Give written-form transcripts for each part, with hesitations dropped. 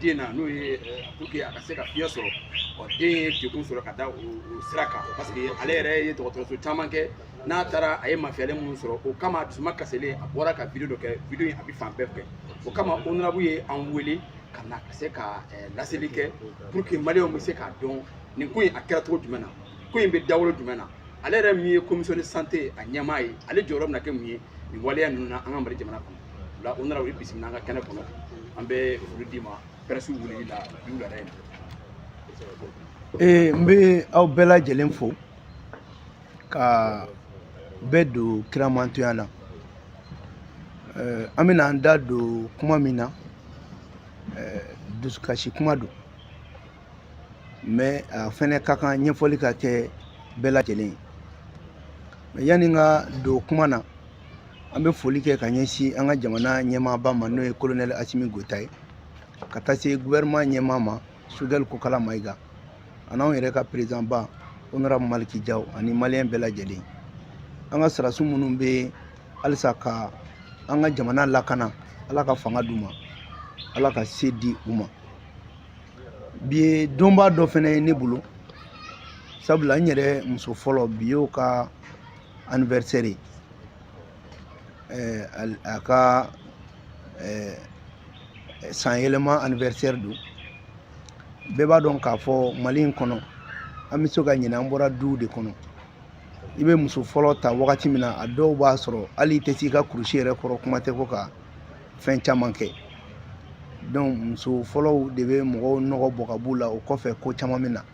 den na n'o ye pour que a ka se ka fiɲɛ sɔrɔ den ye degun sɔrɔ ka da o sira kan parce que ale yɛrɛ ye dɔgɔtɔrɔso caman kɛ n'a taara a ye mafiyalen minnu sɔrɔ o kama dusuma kaselen a bɔra ka video dɔ kɛ video in a bɛ fan bɛɛ fɛ o kama honorable ye an wele ka na ka se ka laseli kɛ pour que maliyɛnw bɛ se k'a dɔn nin ko in a kɛra cogo jumɛn na ko in bɛ dawolo jumɛn na ale yɛrɛ min ye commission de santé a ɲɛmaa ye ale jɔyɔrɔ bɛna kɛ mun ye nin waleya ninnu na an ka Mali jamana kɔnɔ o la honorable ye bisimila an ka kɛnɛ kɔnɔ an bɛ foli d'i ma presse wulili la bi wulada in na. N bɛ aw bɛɛ lajɛlen fo ka bɛɛ don kiramantonya na an bɛna an da don kuma min na dusukasi kuma don mais a fɛnɛ ka kan ɲɛfɔli ka kɛ bɛɛ lajɛlen ye mais yanni n ka don kuma na an bɛ foli kɛ ka ɲɛsin an ka jamana ɲɛmaaba ma n'o ye colonel Asimi Goita ye ka taa se gouvernement ɲɛmaa ma Sudɛl Kokala Mayiga ani anw yɛrɛ ka président ba honorable Maliki Jaw ani maliyɛn bɛɛ lajɛlen an ka sɔrɔdasi minnu bɛ halisa ka an ka jamana lakana Ala ka fanga d'u ma Ala ka se di u ma bi ye donba dɔ fɛnɛ ye ne bolo sabula n yɛrɛ muso fɔlɔ bi y'o ka anniversaire a ka san yɛlɛma anniversaire don bɛɛ b'a dɔn k'a fɔ Mali in kɔnɔ an bɛ se ka ɲinɛ an bɔra duw de kɔnɔ i bɛ muso fɔlɔ ta wagati min na a dɔw b'a sɔrɔ hali i tɛ s'i ka kurusi yɛrɛ kɔrɔ kuma tɛ ko ka fɛn caman kɛ donc muso fɔlɔw de bɛ mɔgɔw nɔgɔ bɔ ka b'u la o kɔfɛ ko caman min na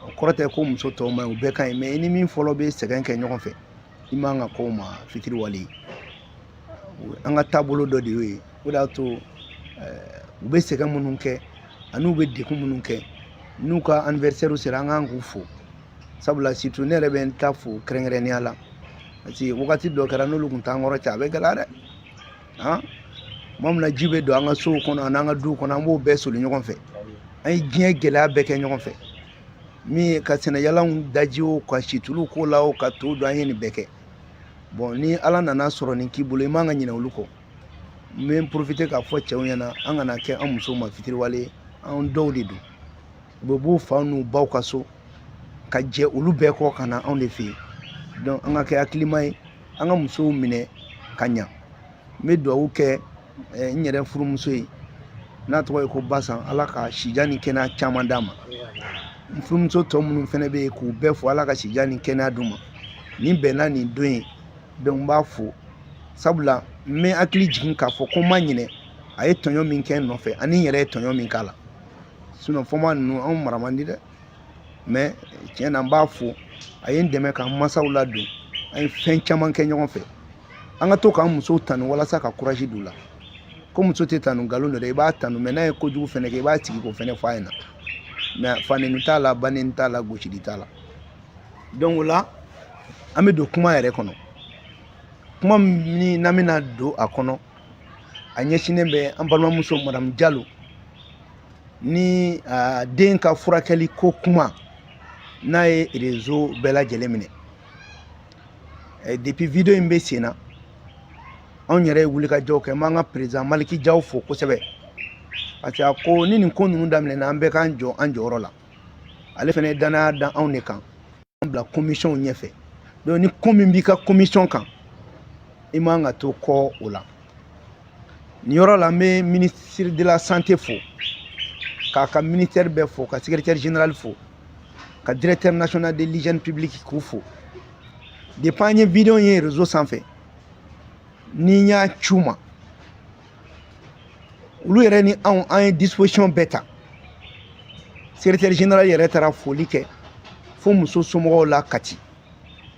o kɔrɔ tɛ ko muso tɔw ma ɲi u bɛɛ ka ɲi mais i ni min fɔlɔ bɛ sɛgɛn kɛ ɲɔgɔn fɛ i man ka k'o ma fitiri wale ye an ka taabolo dɔ de y'o ye o de y'a to u bɛ sɛgɛn minnu kɛ ani u bɛ degun minnu kɛ n'u ka anniversaire sera an kan k'u fo sabula surtout ne yɛrɛ bɛ n ta fo kɛrɛnkɛrɛnnenya la parce que wagati dɔ kɛra n'olu tun t'an kɔrɔ cɛ a bɛ gɛlɛya dɛ tuma min na ji bɛ don an ka sow kɔnɔ ani an ka duw kɔnɔ an b'o bɛɛ soli ɲɔgɔn fɛ an ye diɲɛ gɛlɛya bɛɛ kɛ ɲɔgɔn fɛ min ka sɛnɛjalanw daji o ka situlu ko la o ka to don an ye nin bɛɛ kɛ bon ni Ala nana sɔrɔ nin k'i bolo i man ka ɲinɛ olu kɔ n bɛ profiter k'a fɔ cɛw ɲɛna an kana kɛ an musow ma fitiriwale ye an dɔw de don u bɛ b'u faw n'u baw ka so ka jɛ olu bɛɛ kɔ ka na anw de fɛ yen donc an ka kɛ hakilima ye an ka musow minɛ ka ɲa n bɛ dugawu kɛ n yɛrɛ furumuso ye n'a tɔgɔ ye ko Basan Ala ka sijan ni kɛnɛya caman d'a ma n furumuso tɔ minnu fɛnɛ bɛ yen k'u bɛɛ fo Ala ka sijan ni kɛnɛya d'u ma nin bɛnna nin don ye donc n b'a fo sabula n bɛ hakili jigin k'a fɔ ko n ma ɲinɛ a ye tɔɲɔ min kɛ n nɔfɛ ani n yɛrɛ ye tɔɲɔ min k'a la sinon fɔma ninnu anw mara man di dɛ mais tiɲɛ na n b'a fo a ye n dɛmɛ k'an masaw ladon an ye fɛn caman kɛ ɲɔgɔn fɛ an ka to k'an musow tanu walasa ka courage d'u la ko muso tɛ tanu nkalon dɔ dɛ i b'a tanu mais n'a ye kojugu fɛnɛ kɛ i b'a sigi k'o fɛnɛ fɔ a ɲɛna mais faneni t'a la baneni t'a la gosili t'a la donc o la an bɛ don kuma yɛrɛ kɔnɔ kuma min n'an bɛna don a kɔnɔ a ɲɛsinnen bɛ an balimamuso Madame Jalo ni den ka furakɛli ko kuma n'a ye réseau bɛɛ lajɛlen minɛ depuis video in bɛ sen na anw yɛrɛ ye wulikajɔw kɛ n b'an ka président Maliki Jaw fo kosɛbɛ parce que a ko ni nin ko ninnu daminɛna an bɛɛ k'an jɔ an jɔyɔrɔ la ale fana ye danaya da anw de kan an bila commission ɲɛfɛ donc ni ko min b'i ka commission kan i man ka to kɔ o la nin yɔrɔ la n bɛ ministre de la santé fo k'a ka ministère bɛɛ fo ka secrétaire général fo ka directeur national de l'hygiène publique k'u fo depuis an ye video ye réseau sanfɛ ni n y'a ci u ma olu yɛrɛ ni anw an ye disposition bɛɛ ta secrétaire général yɛrɛ taara foli kɛ fo muso somɔgɔw la Kati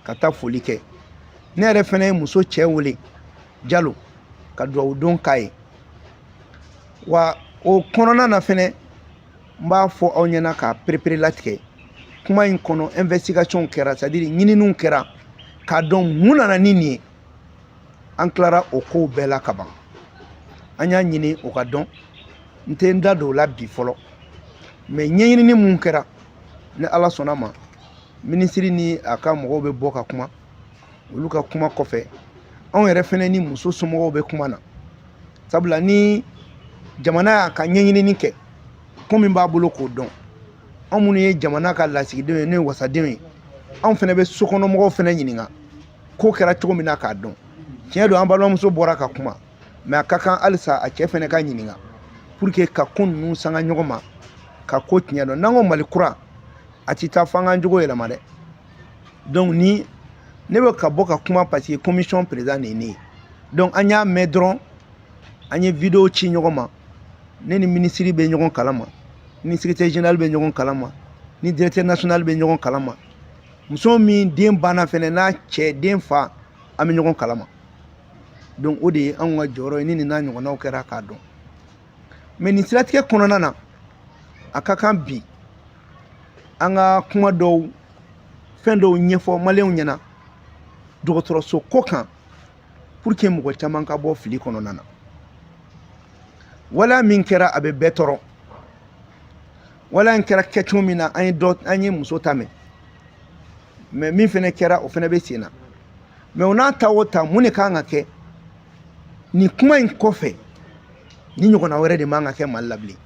ka taa foli kɛ ne yɛrɛ fɛnɛ ye muso cɛ wele Jalo ka dugawu don k'a ye wa o kɔnɔna na fɛnɛ n b'a fɔ aw ɲɛna k'a perepere latigɛ kuma in kɔnɔ investigation kɛra c'est à dire ɲininiw kɛra k'a dɔn mun nana ni nin ye an tilara o kow bɛɛ la ka ban an y'a ɲini o ka dɔn n tɛ n da don o la bi fɔlɔ mais ɲɛɲinini mun kɛra ni Ala sɔnna ma ministre ni a ka mɔgɔw bɛ bɔ ka kuma olu ka kuma kɔfɛ anw yɛrɛ fɛnɛ ni muso somɔgɔw bɛ kuma na sabula ni jamana ka ɲɛɲinini kɛ ko min b'a bolo k'o dɔn anw minnu ye jamana ka lasigidenw ye n'o ye wasadenw ye anw fana bɛ sokɔnɔmɔgɔw fana ɲininka ko kɛra cogo min na k'a dɔn tiɲɛ don an balimamuso bɔra ka kuma mais a ka kan halisa a cɛ fana ka ɲininka pour que ka ko ninnu sanga ɲɔgɔn ma ka ko tiɲɛ dɔn n'an ko mali kura a ti taa f'an k'an jogo yɛlɛma dɛ donc ni ne bɛ ka bɔ ka kuma parce que commission président de ye ne ye donc an y'a mɛn dɔrɔn an ye vidéo ci ɲɔgɔn ma ne ni ministre bɛ ɲɔgɔn kalama ni secrétaire général bɛ ɲɔgɔn kalama ni directeur national bɛ ɲɔgɔn kalama muso min den banna fɛnɛ n'a cɛ den fa an bɛ ɲɔgɔn kalama donc o de ye anw ka jɔyɔrɔ ye ni nin n'a ɲɔgɔnnaw kɛra k'a dɔn mais nin siratigɛ kɔnɔna na a ka kan bi an ka kuma dɔw fɛn dɔw ɲɛfɔ maliyɛnw ɲɛna dɔgɔtɔrɔso ko kan pour que mɔgɔ caman ka bɔ fili kɔnɔna na wala min kɛra a bɛ bɛɛ tɔɔrɔ wala in kɛra kɛcogo min na an ye muso ta mɛn mais min fɛnɛ kɛra o fɛnɛ bɛ sen na mais o n'a ta o ta mun de kan ka kɛ nin kuma in kɔfɛ ni ɲɔgɔnna wɛrɛ de man ka kɛ mali la bilen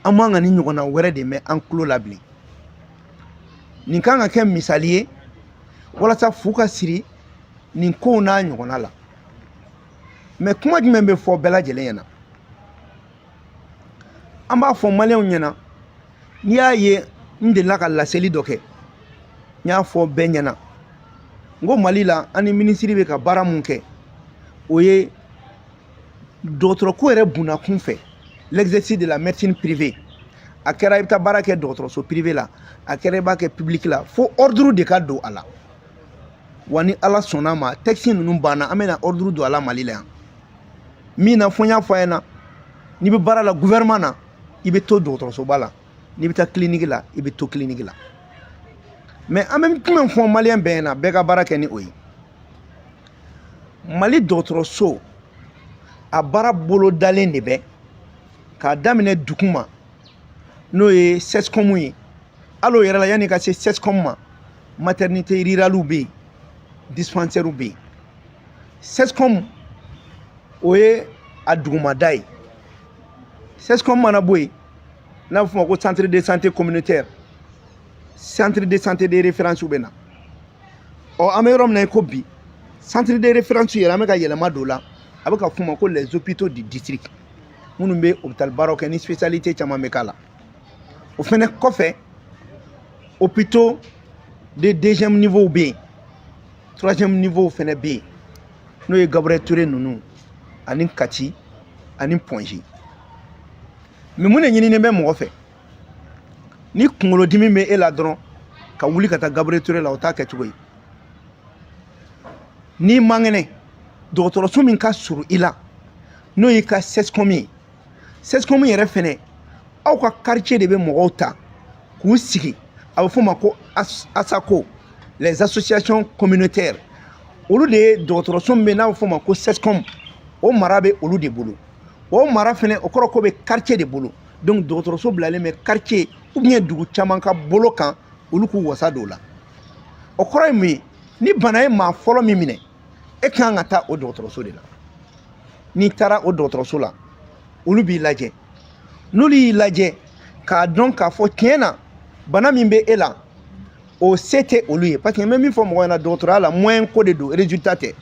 an man ka ni ɲɔgɔnna wɛrɛ de mɛn an tulo la bilen nin kan ka kɛ misali ye walasa fu ka siri nin kow n'a ɲɔgɔnna la mais kuma jumɛn bɛ fɔ bɛɛ lajɛlen ɲɛna an b'a fɔ maliyɛnw ɲɛna n'i y'a ye n delila ka laseli dɔ kɛ n y'a fɔ bɛɛ ɲɛna n ko mali la an ni minisiri bɛ ka baara mun kɛ o ye dɔgɔtɔrɔko yɛrɛ bunakun fɛ l'exercice de la médecine privée a kɛra i bɛ taa baara kɛ dɔgɔtɔrɔso privé la a kɛra i b'a kɛ public la fo ordre de ka don a la wa ni ala sɔnna ma texte ninnu banna an bɛna ordre don a la mali la yan min na fɔ n y'a fɔ a ɲɛna n'i bɛ baara la gouvernement na i bɛ to dɔgɔtɔrɔsoba la n'i bɛ taa clinique la i bɛ to clinique la mais an bɛ jumɛn fɔ maliyɛn bɛɛ ɲɛna bɛɛ ka baara kɛ ni o ye mali dɔgɔtɔrɔso a baara bolo dalen de bɛ k'a daminɛ dugu ma n'o ye sescom ye hali o yɛrɛ la yanni ka se sescom ma maternité rurale bɛ yen dispensaire bɛ yen sescom o ye a dugumada ye sescom mana bɔ yen n'a bɛ f'o ma ko centre de santé communautaire centre de santé de référence bɛ na ɔ an bɛ yɔrɔ min na ko bi centre de référence yɛrɛ an bɛ ka yɛlɛma don o la a bɛ ka f'o ma ko les hôpitaux du district minnu bɛ hôpital baaraw kɛ ni spécialité caman bɛ k'a la o fɛnɛ kɔfɛ hôpitaux de deuxième niveau bɛ yen troisième niveau fɛnɛ bɛ yen n'o ye Gabriel Touré ninnu ani Kati ani Pongi mais mun de ɲininen bɛ mɔgɔ fɛ ni kunkolodimi bɛ e la dɔrɔn ka wuli ka taa Gabriel Touré la o t'a kɛcogo ye n'i man kɛnɛ dɔgɔtɔrɔso min ka surun i la n'o y'i ka sescom ye sescom yɛrɛ fɛnɛ aw ka quartier de bɛ mɔgɔw ta k'u sigi a bɛ f'o ma ko ASACO les associations communautaires olu de ye dɔgɔtɔrɔso min bɛ n'a bɛ f'o ma ko sescom o mara bɛ olu de bolo o mara fɛnɛ o kɔrɔ ko bɛ quartier de bolo donc dɔgɔtɔrɔso bilalen bɛ quartier ou bien dugu caman ka bolo kan olu k'u wasa don o la o kɔrɔ ye mun ye ni bana ye maa fɔlɔ min minɛ e kan ka taa o dɔgɔtɔrɔso de la n'i taara o dɔgɔtɔrɔso la olu b'i lajɛ n'olu y'i lajɛ k'a dɔn k'a fɔ tiɲɛ na bana min bɛ e la o se tɛ olu ye parce que n bɛ min fɔ mɔgɔ ɲɛna dɔgɔtɔrɔya la moyen ko de don résultat tɛ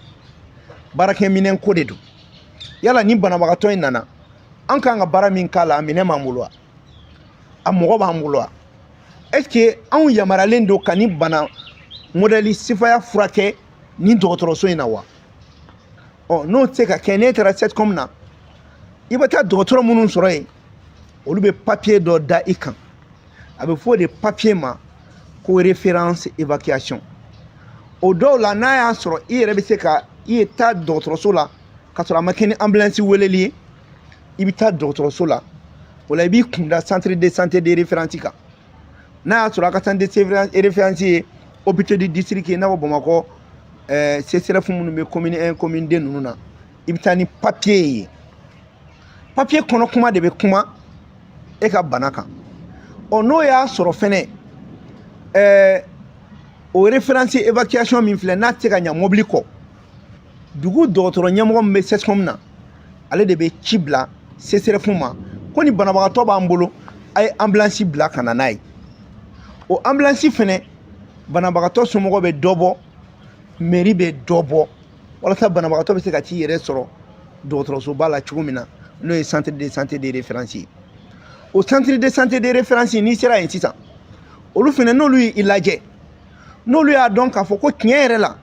baarakɛminɛn ko de don yala ni banabagatɔ in nana an kan ka baara min k'a la a minɛ b'an bolo wa a mɔgɔ b'an bolo wa est ce que anw yamaralen don ka ni bana modèle sifaya furakɛ ni dɔgɔtɔrɔso in na wa ɔ n'o tɛ se ka kɛ n'e taara sescom na i bɛ taa dɔgɔtɔrɔ minnu sɔrɔ yen olu bɛ papier dɔ da i kan a bɛ fɔ o de papier ma ko référence évacuation o dɔw la n'a y'a sɔrɔ i yɛrɛ bɛ se ka i ye taa dɔgɔtɔrɔso la ka sɔrɔ a ma kɛ ni ambulance weleli ye i bɛ taa dɔgɔtɔrɔso la o la i b'i kunda centre de santé de référence kan n'a y'a sɔrɔ a ka centre de référence ye hôpital du district ye i n'a fɔ Bamakɔ CCRF minnu bɛ commune 1 commune 2 ninnu na i bɛ taa ni papier ye papier kɔnɔ kuma de bɛ kuma e ka bana kan ɔ n'o y'a sɔrɔ fɛnɛ o référence évacuation min filɛ n'a tɛ se ka ɲɛ mobili kɔ dugu dɔgɔtɔrɔ ɲɛmɔgɔ min bɛ sescom na ale de bɛ ci bila CCRF ma ko ni banabagatɔ b'an bolo a ye ambulance bila ka na n'a ye o ambulance fɛnɛ banabagatɔ somɔgɔw bɛ dɔ bɔ mairie bɛ dɔ bɔ walasa banabagatɔ bɛ se ka t'i yɛrɛ sɔrɔ dɔgɔtɔrɔsoba la cogo min na n'o ye centre de santé de référence ye o centre de santé de référence n'i sera yen sisan olu fɛnɛ n'olu y'i lajɛ n'olu y'a dɔn k'a fɔ ko tiɲɛ yɛrɛ la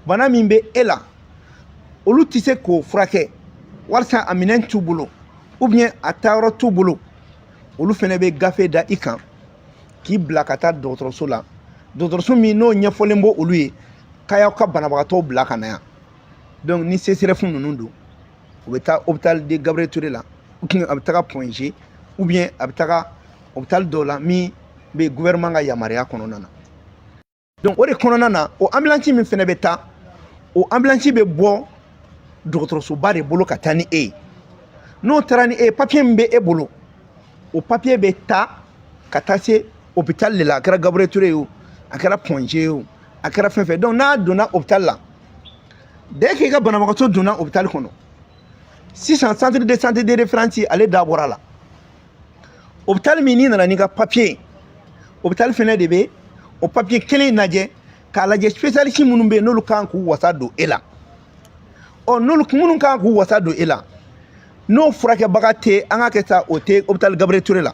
bana min bɛ e la olu tɛ se k'o furakɛ walasa a minɛn t'u bolo ou bien a taayɔrɔ t'u bolo olu fɛnɛ bɛ gafe da i kan k'i bila ka taa dɔgɔtɔrɔso la dɔgɔtɔrɔso min n'o ɲɛfɔlen b'o olu ye k'a y'aw ka banabagatɔw bila ka na yan donc ni CCRF ninnu don u bɛ taa hôpital de Gabriel Touré la ou bien a bɛ taga Point G ou bien a bɛ taga hôpital dɔw la min bɛ gouvernement ka yamaruya kɔnɔna na donc o de kɔnɔna na o ambulance min fɛnɛ bɛ taa o ambulance bɛ bɔ dɔgɔtɔrɔsoba de bolo ka taa ni e ye n'o taara ni e ye papier min bɛ e bolo o papier bɛ taa ka taa se hôpital de la a kɛra Gabriel Touré ye o a kɛra Point G ye o a kɛra fɛn fɛn donc n'a donna hôpital la dès que i ka banabagatɔ donna hôpital kɔnɔ sisan centre de santé de référence ale da bɔra la hôpital min n'i nana n'i ka papier ye hôpital fɛnɛ de bɛ o papier kelen lajɛ k'a lajɛ spécialiste minnu bɛ yen n'olu kan k'u wasa don e la ɔ n'olu minnu kan k'u wasa don e la n'o furakɛbaga tɛ an ka kɛ sa o tɛ hôpital Gabriel Touré la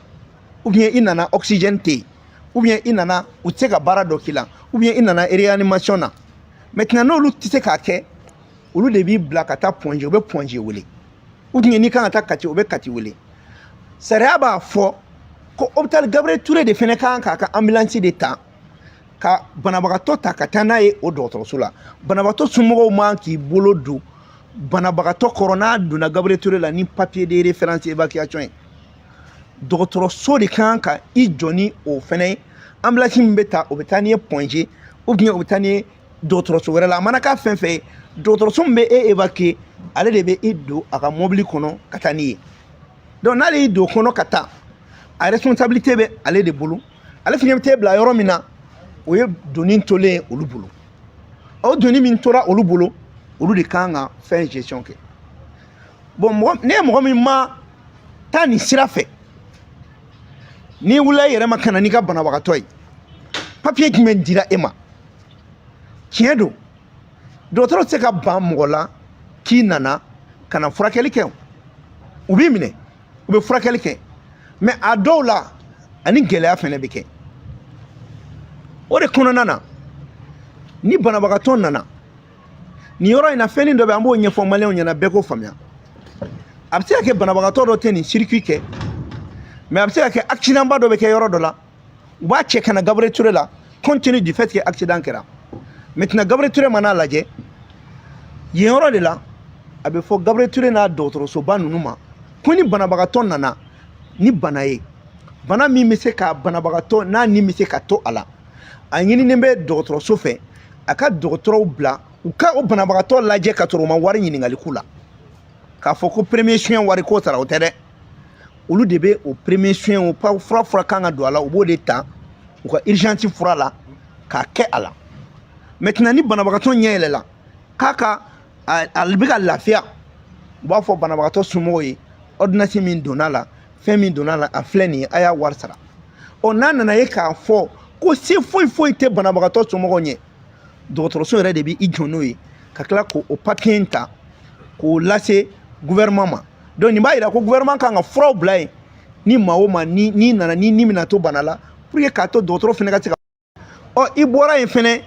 ou bien i nana oxygène tɛ yen ou bien i nana u tɛ se ka baara dɔ k'i la ou bien i nana réanimation na maintenant n'olu tɛ se k'a kɛ olu de b'i bila ka taa Point G u bɛ Point G wele ou bien n'i kan ka taa Kati u bɛ Kati wele sariya b'a fɔ ko hôpital Gabriel Touré de fɛnɛ kan k'a ka ambulance de ta ka banabagatɔ ta ka taa n'a ye o dɔgɔtɔrɔso la banabagatɔ somɔgɔw man k'i bolo don banabagatɔ kɔrɔ n'a donna Gabriel Touré la ni papier de référence évacuation ye dɔgɔtɔrɔso de kan ka i jɔ ni o fɛnɛ ye ambulance min bɛ ta o bɛ taa n'i ye Point G ou bien o bɛ taa n'i ye dɔgɔtɔrɔso wɛrɛ la a mana k'a fɛn fɛn ye dɔgɔtɔrɔso min bɛ e évacuer ale de bɛ i don a ka mobili kɔnɔ ka taa n'i ye donc n'ale y'i don kɔnɔ ka taa a responsabilité bɛ ale de bolo ale fɛnɛ bɛ t'e bila yɔrɔ min na o ye doni tolen ye olu bolo o doni min tora olu bolo olu de kan ka fɛn gestion kɛ bon ne ye mɔgɔ min ma taa nin sira fɛ n'i wulila i yɛrɛ ma ka na n'i ka banabagatɔ ye papier jumɛn dira e ma tiɲɛ don dɔgɔtɔrɔ tɛ se ka ban mɔgɔ la k'i nana ka na furakɛli kɛ u b'i minɛ u bɛ furakɛli kɛ mais a dɔw la ani gɛlɛya fɛnɛ bɛ kɛ o de kɔnɔna na ni banabagatɔ nana nin yɔrɔ in na fɛn dɔ bɛ an b'o ɲɛfɔ maliyɛnw ɲɛna bɛɛ k'o faamuya a bɛ se ka kɛ banabagatɔ dɔ tɛ nin circuit kɛ mais a bɛ se ka kɛ accident ba dɔ bɛ kɛ yɔrɔ dɔ la u b'a cɛ ka na Gabriel Touré la compte tenu du fait que accident kɛra maintenant Gabriel Touré mana lajɛ yen yɔrɔ de la a bɛ fɔ Gabriel Touré n'a dɔgɔtɔrɔsoba ninnu ma ko ni banabagatɔ nana ni bana ye bana min bɛ se ka banabagatɔ n'a ni bɛ se ka to a la a ɲininen bɛ dɔgɔtɔrɔso fɛ a ka dɔgɔtɔrɔw bila u ka o banabagatɔ lajɛ ka sɔrɔ u ma wari ɲininkali k'u la k'a fɔ ko premier soin wari k'o sara o tɛ dɛ olu de bɛ o premier soin o fura kan ka don a la u b'o de ta u ka urgence fura la k'a kɛ a la maintenant ni banabagatɔ ɲɛ yɛlɛla k'a ka a bɛ ka lafiya u b'a fɔ banabagatɔ somɔgɔw ye ordonnance min donna la fɛn min donna la a filɛ nin ye a y'a wari sara ɔ n'a nana ye k'a fɔ ko se foyi foyi tɛ banabagatɔ somɔgɔw ɲɛ dɔgɔtɔrɔso yɛrɛ de bɛ i jɔ n'o ye ka tila k'o papier in ta k'o lase gouvernement ma donc nin b'a yira ko gouvernement kan ka furaw bila yen ni maa o maa ni nana ni bɛna to bana la pour que k'a to dɔgɔtɔrɔ fɛnɛ ka se ka ɔ i bɔra yen fɛnɛ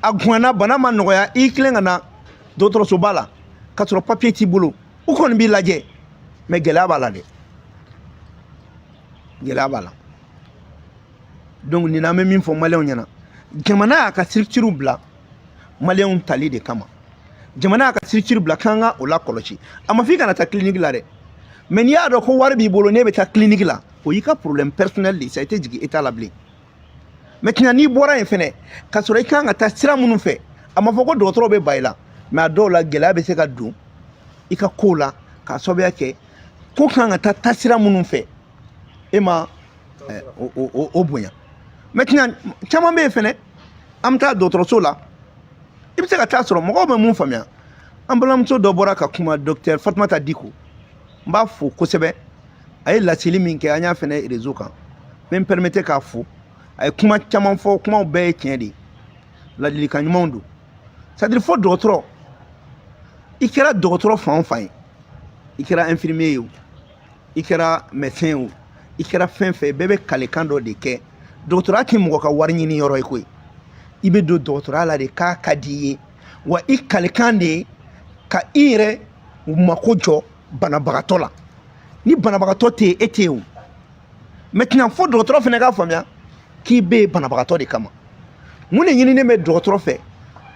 a guwanna bana ma nɔgɔya i tilen ka na dɔgɔtɔrɔsoba la ka sɔrɔ papier t'i bolo u kɔni b'i lajɛ mais gɛlɛya b'a la dɛ gɛlɛya b'a la donc nin na an bɛ min fɔ maliyɛnw ɲɛna jamana y'a ka structure bila maliyɛnw tali de kama jamana y'a ka structure bila k'an ka o la kɔlɔsi a ma f'i kana taa clinique la dɛ mais n'i y'a dɔn ko wari b'i bolo n'e bɛ taa clinique la o y'i ka problème personnel de ça i tɛ jigin état la bilen maintenant n'i bɔra yen fɛnɛ ka sɔrɔ i kan ka taa sira minnu fɛ a ma fɔ ko dɔgɔtɔrɔ bɛ ban i la mais a dɔw la gɛlɛya bɛ se ka don i ka kow la k'a sababuya kɛ ko kan ka taa sira minnu fɛ e ma o bonya maintenant caman bɛ yen fɛnɛ an bɛ taa dɔgɔtɔrɔso la i bɛ se ka taa sɔrɔ mɔgɔw bɛ mun faamuya an balimamuso dɔ bɔra ka kuma docteur Fatumata Diko n b'a fo kosɛbɛ a ye laseli min kɛ an y'a fɛnɛ réseau kan n bɛ n permettre k'a fo a ye kuma caman fɔ kumaw bɛɛ ye tiɲɛ de ye ladilikan ɲumanw don c'est à dire fo dɔgɔtɔrɔ i kɛra dɔgɔtɔrɔ fan o fan ye i kɛra infirmier ye o i kɛra médecin o i kɛra fɛn fɛn bɛɛ bɛ kalekan dɔ de kɛ dɔgɔtɔrɔya tɛ mɔgɔ ka wari ɲini yɔrɔ ye koyi i bɛ don dɔgɔtɔrɔya la de k'a ka di i ye wa i kalekan de ye ka i yɛrɛ mako jɔ banabagatɔ la ni banabagatɔ tɛ yen e tɛ yen o maintenant fo dɔgɔtɔrɔ fana k'a faamuya k'i bɛ yen banabagatɔ de kama mun de ɲininen bɛ dɔgɔtɔrɔ fɛ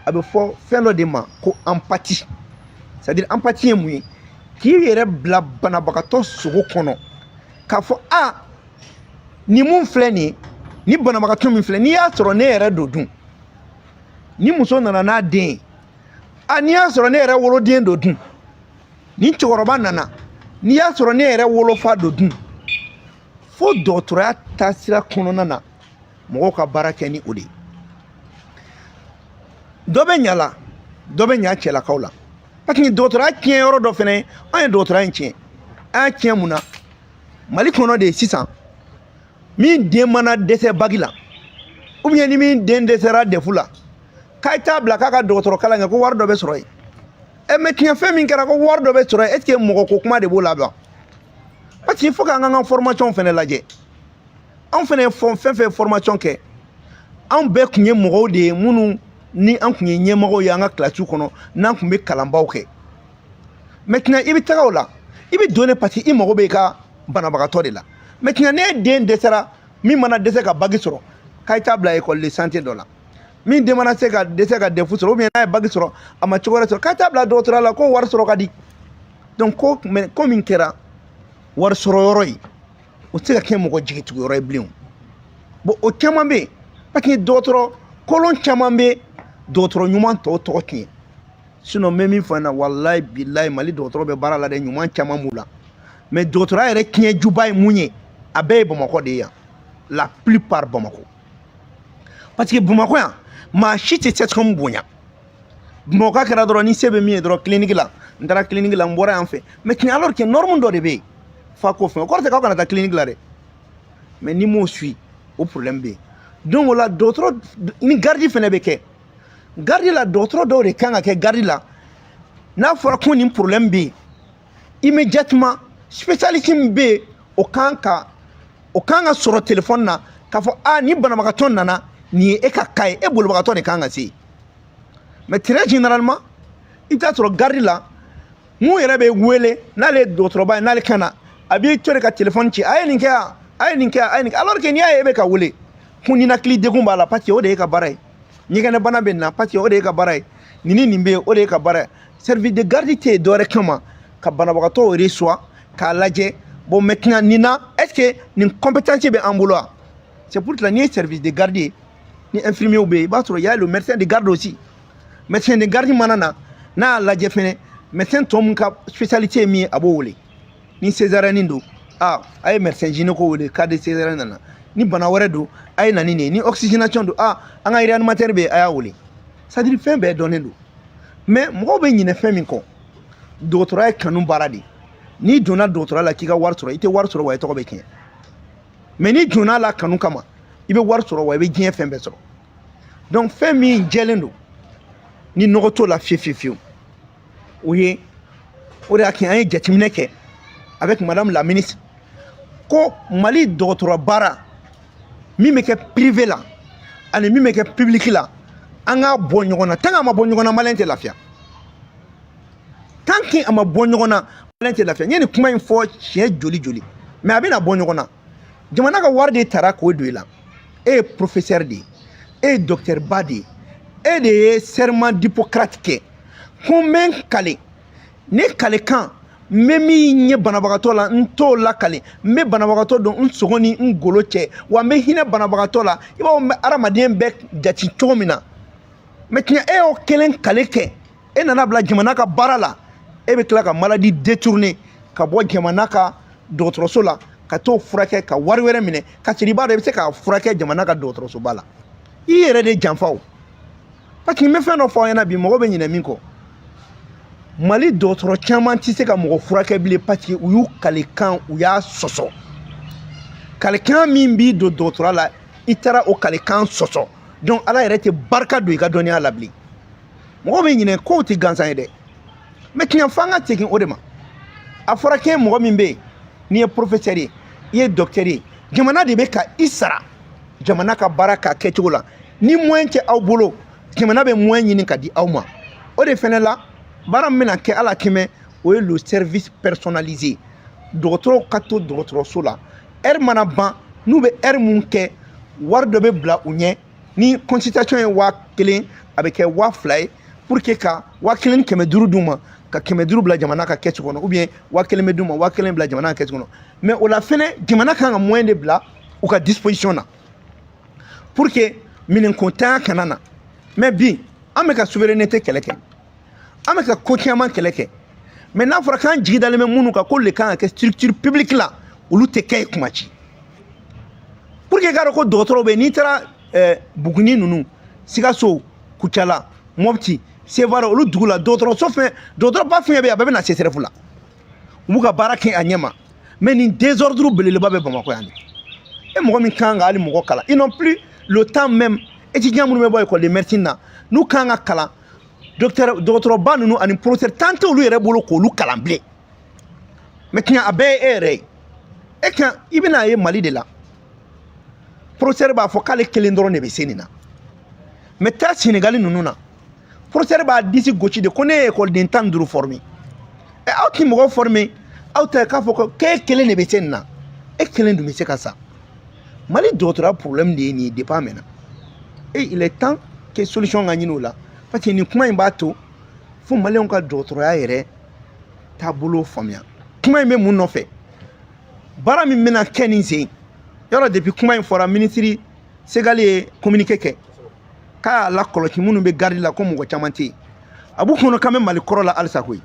a bɛ fɔ fɛn dɔ de ma ko empathie c'est à dire empathie ye mun ye k'i yɛrɛ bila banabagatɔ sogo kɔnɔ k'a fɔ a ni mun filɛ nin ye ni banabagatɔ min filɛ n'i y'a sɔrɔ ne yɛrɛ don dun ni muso nana n'a den ye a n'i y'a sɔrɔ ne yɛrɛ woloden don dun ni cɛkɔrɔba nana n'i y'a sɔrɔ ne yɛrɛ wolofa don dun fo dɔgɔtɔrɔya taasira kɔnɔna na mɔgɔw ka baara kɛ ni o de ye dɔ bɛ ɲa la dɔ bɛ ɲa cɛlakaw la parce que dɔgɔtɔrɔya tiɲɛ yɔrɔ dɔ fɛnɛ ye an ye dɔgɔtɔrɔya in tiɲɛ an y'a tiɲɛ mun na mali kɔnɔ de sisan min den mana dɛsɛ bagi la ou bien ni min den dɛsɛra defu la k'a t'a bila k'a ka dɔgɔtɔrɔ kalan kɛ ko wari dɔ bɛ sɔrɔ yen mais tiɲɛ fɛn min kɛra ko wari dɔ bɛ sɔrɔ yen est ce que mɔgɔ ko kuma de b'o la wa parce que il faut k'an ka formation fɛnɛ lajɛ anw fɛnɛ ye fɛn fɛn formation kɛ anw bɛɛ tun ye mɔgɔw de ye minnu ni an tun ye ɲɛmɔgɔw ye an ka kilasiw kɔnɔ n'an tun bɛ kalanbaw kɛ maintenant i bɛ taga o la i bɛ don ne parce que i mago bɛ i ka banabagatɔ de la maintenant ne den dɛsɛra min mana dɛsɛ ka bagi sɔrɔ k'a t'a bila école de santé dɔ la min den mana se ka dɛsɛ ka defu sɔrɔ ou bien n'a ye bagi sɔrɔ a ma cogo wɛrɛ sɔrɔ k'a t'a bila dɔgɔtɔrɔya la ko wari sɔrɔ ka di donc ko min kɛra wari sɔrɔ yɔrɔ ye o tɛ se ka kɛ mɔgɔ jigituguyɔrɔ ye bilen bon o caman bɛ yen parce que dɔgɔtɔrɔ kolon caman bɛ dɔgɔtɔrɔ ɲuman tɔw tɔgɔ tiɲɛ sinon n bɛ min fɔ n na walayi bilayi mali dɔgɔtɔrɔ bɛ baara la dɛ ɲuman caman b'u la mais dɔgɔtɔrɔya yɛrɛ tiɲɛjuba ye mun ye a bɛɛ ye bamakɔ de ye yan la plupart bamakɔ parce que bamakɔ yan maa si tɛ CSCOM bonya bamakɔ kɛra dɔrɔn ni se bɛ min ye dɔrɔn clinique la n taara clinique la n bɔra yan fɛ mais tiɲɛ alors que norme dɔ de bɛ yen fa ko fɛn o kɔrɔ tɛ k'aw kana taa clinique la dɛ mais ni m'o suit o problème bɛ yen donc o la dɔgɔtɔrɔ ni gardi fɛnɛ bɛ kɛ gardi la dɔgɔtɔrɔ dɔw de kan ka kɛ gardi la n'a fɔra ko nin problème bɛ yen immédiatement spécialiste min bɛ yen o kan ka sɔrɔ téléphone na k'a fɔ a ni banabagatɔ nana nin ye e ka cas ye e bolobagatɔ de kan ka se mais très généralement i bɛ taa sɔrɔ gardi la mun yɛrɛ bɛ wele n'ale ye dɔgɔtɔrɔba ye n'ale kan na a b'i to de ka téléphone ci a ye nin kɛ yan a ye nin kɛ a ye nin kɛ alors que n'i y'a ye e bɛ ka wele ko ninakili degun b'a la parce que o de ye ka baara ye ɲɛgɛnɛ bana bɛ nin na parce que o de ye ka baara ye nin ni nin bɛ yen o de ye ka baara ye service de garde tɛ yen dɔwɛrɛ kama ka banabagatɔ reçoit k'a lajɛ bon maintenant nin na est ce que nin compétence bɛ an bolo wa c'est pour cela n'i ye service de garde ye ni infirmier bɛ yen i b'a sɔrɔ y a le médecin de garde aussi médecin de garde mana na n'a y'a lajɛ fɛnɛ médecin tɔ min ka spécialité ye min ye a b'o wele ni césarienne don a ye médecin gynéco wele cas de césarienne nana ni bana wɛrɛ don a ye na ni nin ye ni oxygénation don an ka réanimateur bɛ yen a y'a wele c'est à dire fɛn bɛɛ dɔnnen don mais mɔgɔw bɛ ɲinɛ fɛn min kɔ dɔgɔtɔrɔya ye kanu baara de n'i donna dɔgɔtɔrɔya la k'i ka wari sɔrɔ i tɛ wari sɔrɔ wa i tɔgɔ bɛ tiɲɛ mais n'i donna la kanu kama i bɛ wari sɔrɔ wa i bɛ diɲɛ fɛn bɛɛ sɔrɔ donc fɛn min jɛlen don ni nɔgɔ t'o la fiyewu o ye o de y'a kɛ an ye jateminɛ kɛ avec madame la ministre ko mali dɔgɔtɔrɔ baara min bɛ kɛ privé la ani min bɛ kɛ public la an k'a bɔ ɲɔgɔn na tant que a ma bɔ ɲɔgɔn na maliyɛn tɛ lafiya tant que a ma bɔ ɲɔgɔn na maliyɛn tɛ lafiya n ye nin kuma in fɔ siɲɛ joli mais a bɛna bɔ ɲɔgɔn na jamana ka wari de tara k'o don i la e ye professeur de ye e ye docteur ba de ye e de ye serment d'Hippocrate kɛ ko n bɛ n kale ne kalekan n bɛ min ye banabagatɔ la n t'o lakale n bɛ banabagatɔ dɔn n sogo ni n golo cɛ wa n bɛ hinɛ banabagatɔ la i b'a fɔ n bɛ adamaden bɛɛ jate cogo min na mais tiɲɛ e y'o kelen kale kɛ e nana bila jamana ka baara la e bɛ tila ka maladie détourner ka bɔ jamana ka dɔgɔtɔrɔso la ka t'o furakɛ ka wari wɛrɛ minɛ ka sɔrɔ i b'a dɔn i bɛ se k'a furakɛ jamana ka dɔgɔtɔrɔsoba la i yɛrɛ de janfa o parce que n bɛ fɛn dɔ fɔ aw ɲɛna bi mɔgɔ bɛ ɲinɛ min kɔ Mali dɔgɔtɔrɔ caman tɛ se ka mɔgɔ furakɛ bilen parce que u y'u kalikan u y'a sɔsɔ kalikan min b'i don dɔgɔtɔrɔya la i taara o kalikan sɔsɔ donc ala yɛrɛ tɛ barika don i ka dɔnniya la bilen mɔgɔ bɛ ɲinɛ kow tɛ gansan ye dɛ mais tiɲɛ f'an ka segin o de ma a fɔra k'e mɔgɔ min bɛ yen n'i ye professeur ye i ye docteur ye jamana de bɛ ka i sara jamana ka baara k'a kɛcogo la ni moyen tɛ aw bolo jamana bɛ moyen ɲini ka di aw ma o de fɛnɛ la baara min bɛna kɛ ala kɛmɛ o ye le service personnalisé dɔgɔtɔrɔw ka to dɔgɔtɔrɔso la heure mana ban n'u bɛ heure mun kɛ wari dɔ bɛ bila u ɲɛ ni consultation ye 1000 a bɛ kɛ 2000 ye pour que ka 1500 d'u ma ka 500 bila jamana ka kɛsu kɔnɔ ou bien 1000 bɛ d'u ma 1000 bila jamana ka kɛsu kɔnɔ mais o la fɛnɛ jamana kan ka moyen de bila u ka disposition na pour que minɛnkotanya kana na mais bi an bɛ ka souveraineté kɛlɛ kɛ an bɛ ka ko caman kɛlɛ kɛ mais n'a fɔra k'an jigi dalen bɛ minnu kan k'olu de kan ka kɛ structure publique la olu tɛ kɛ yen kuma ci pour que k'a dɔn ko dɔgɔtɔrɔw bɛ n'i taara Buguni ninnu Sikaso Kucala Mopti Sevare olu dugu la dɔgɔtɔrɔso fɛn dɔgɔtɔrɔba fɛn bɛ yen a bɛɛ bɛ na CSRF la u b'u ka baara kɛ a ɲɛ ma mais nin désordre belebeleba bɛ Bamakɔ yan de e mɔgɔ min kan ka hali mɔgɔ kalan ils n'ont plus le temps même étudiants minnu bɛ bɔ école de médecine na n'u kan ka kalan dɔgɔtɔrɔba ninnu ani professeur tant tɛ olu yɛrɛ bolo k'olu kalan bilen mais tiɲɛ a bɛɛ ye e yɛrɛ ye e kan i bɛna ye Mali de la professeur b'a fɔ k'ale kelen dɔrɔn de bɛ se nin na mais taa Sénégal ninnu na professeur b'a disi gosi de ko ne ye école den 15 formé aw tɛ mɔgɔ formé aw tɛ k'a fɔ ko k'e kelen de bɛ se nin na e kelen dun bɛ se ka sa Mali dɔgɔtɔrɔya problème de ye nin ye depuis a mɛnna et il est temps que solution ka ɲini o la parce que nin kuma in b'a to fo maliyɛnw ka dɔgɔtɔrɔya yɛrɛ taabolo faamuya kuma in bɛ mun nɔfɛ baara min bɛna kɛ nin sen yɔrɔ depuis kuma in fɔra ministre Segali ye communiqué kɛ k'a y'a lakɔlɔsi minnu bɛ garde la ko mɔgɔ caman tɛ yen a b'u kɔnɔ k'an bɛ Mali kɔrɔ la halisa koyi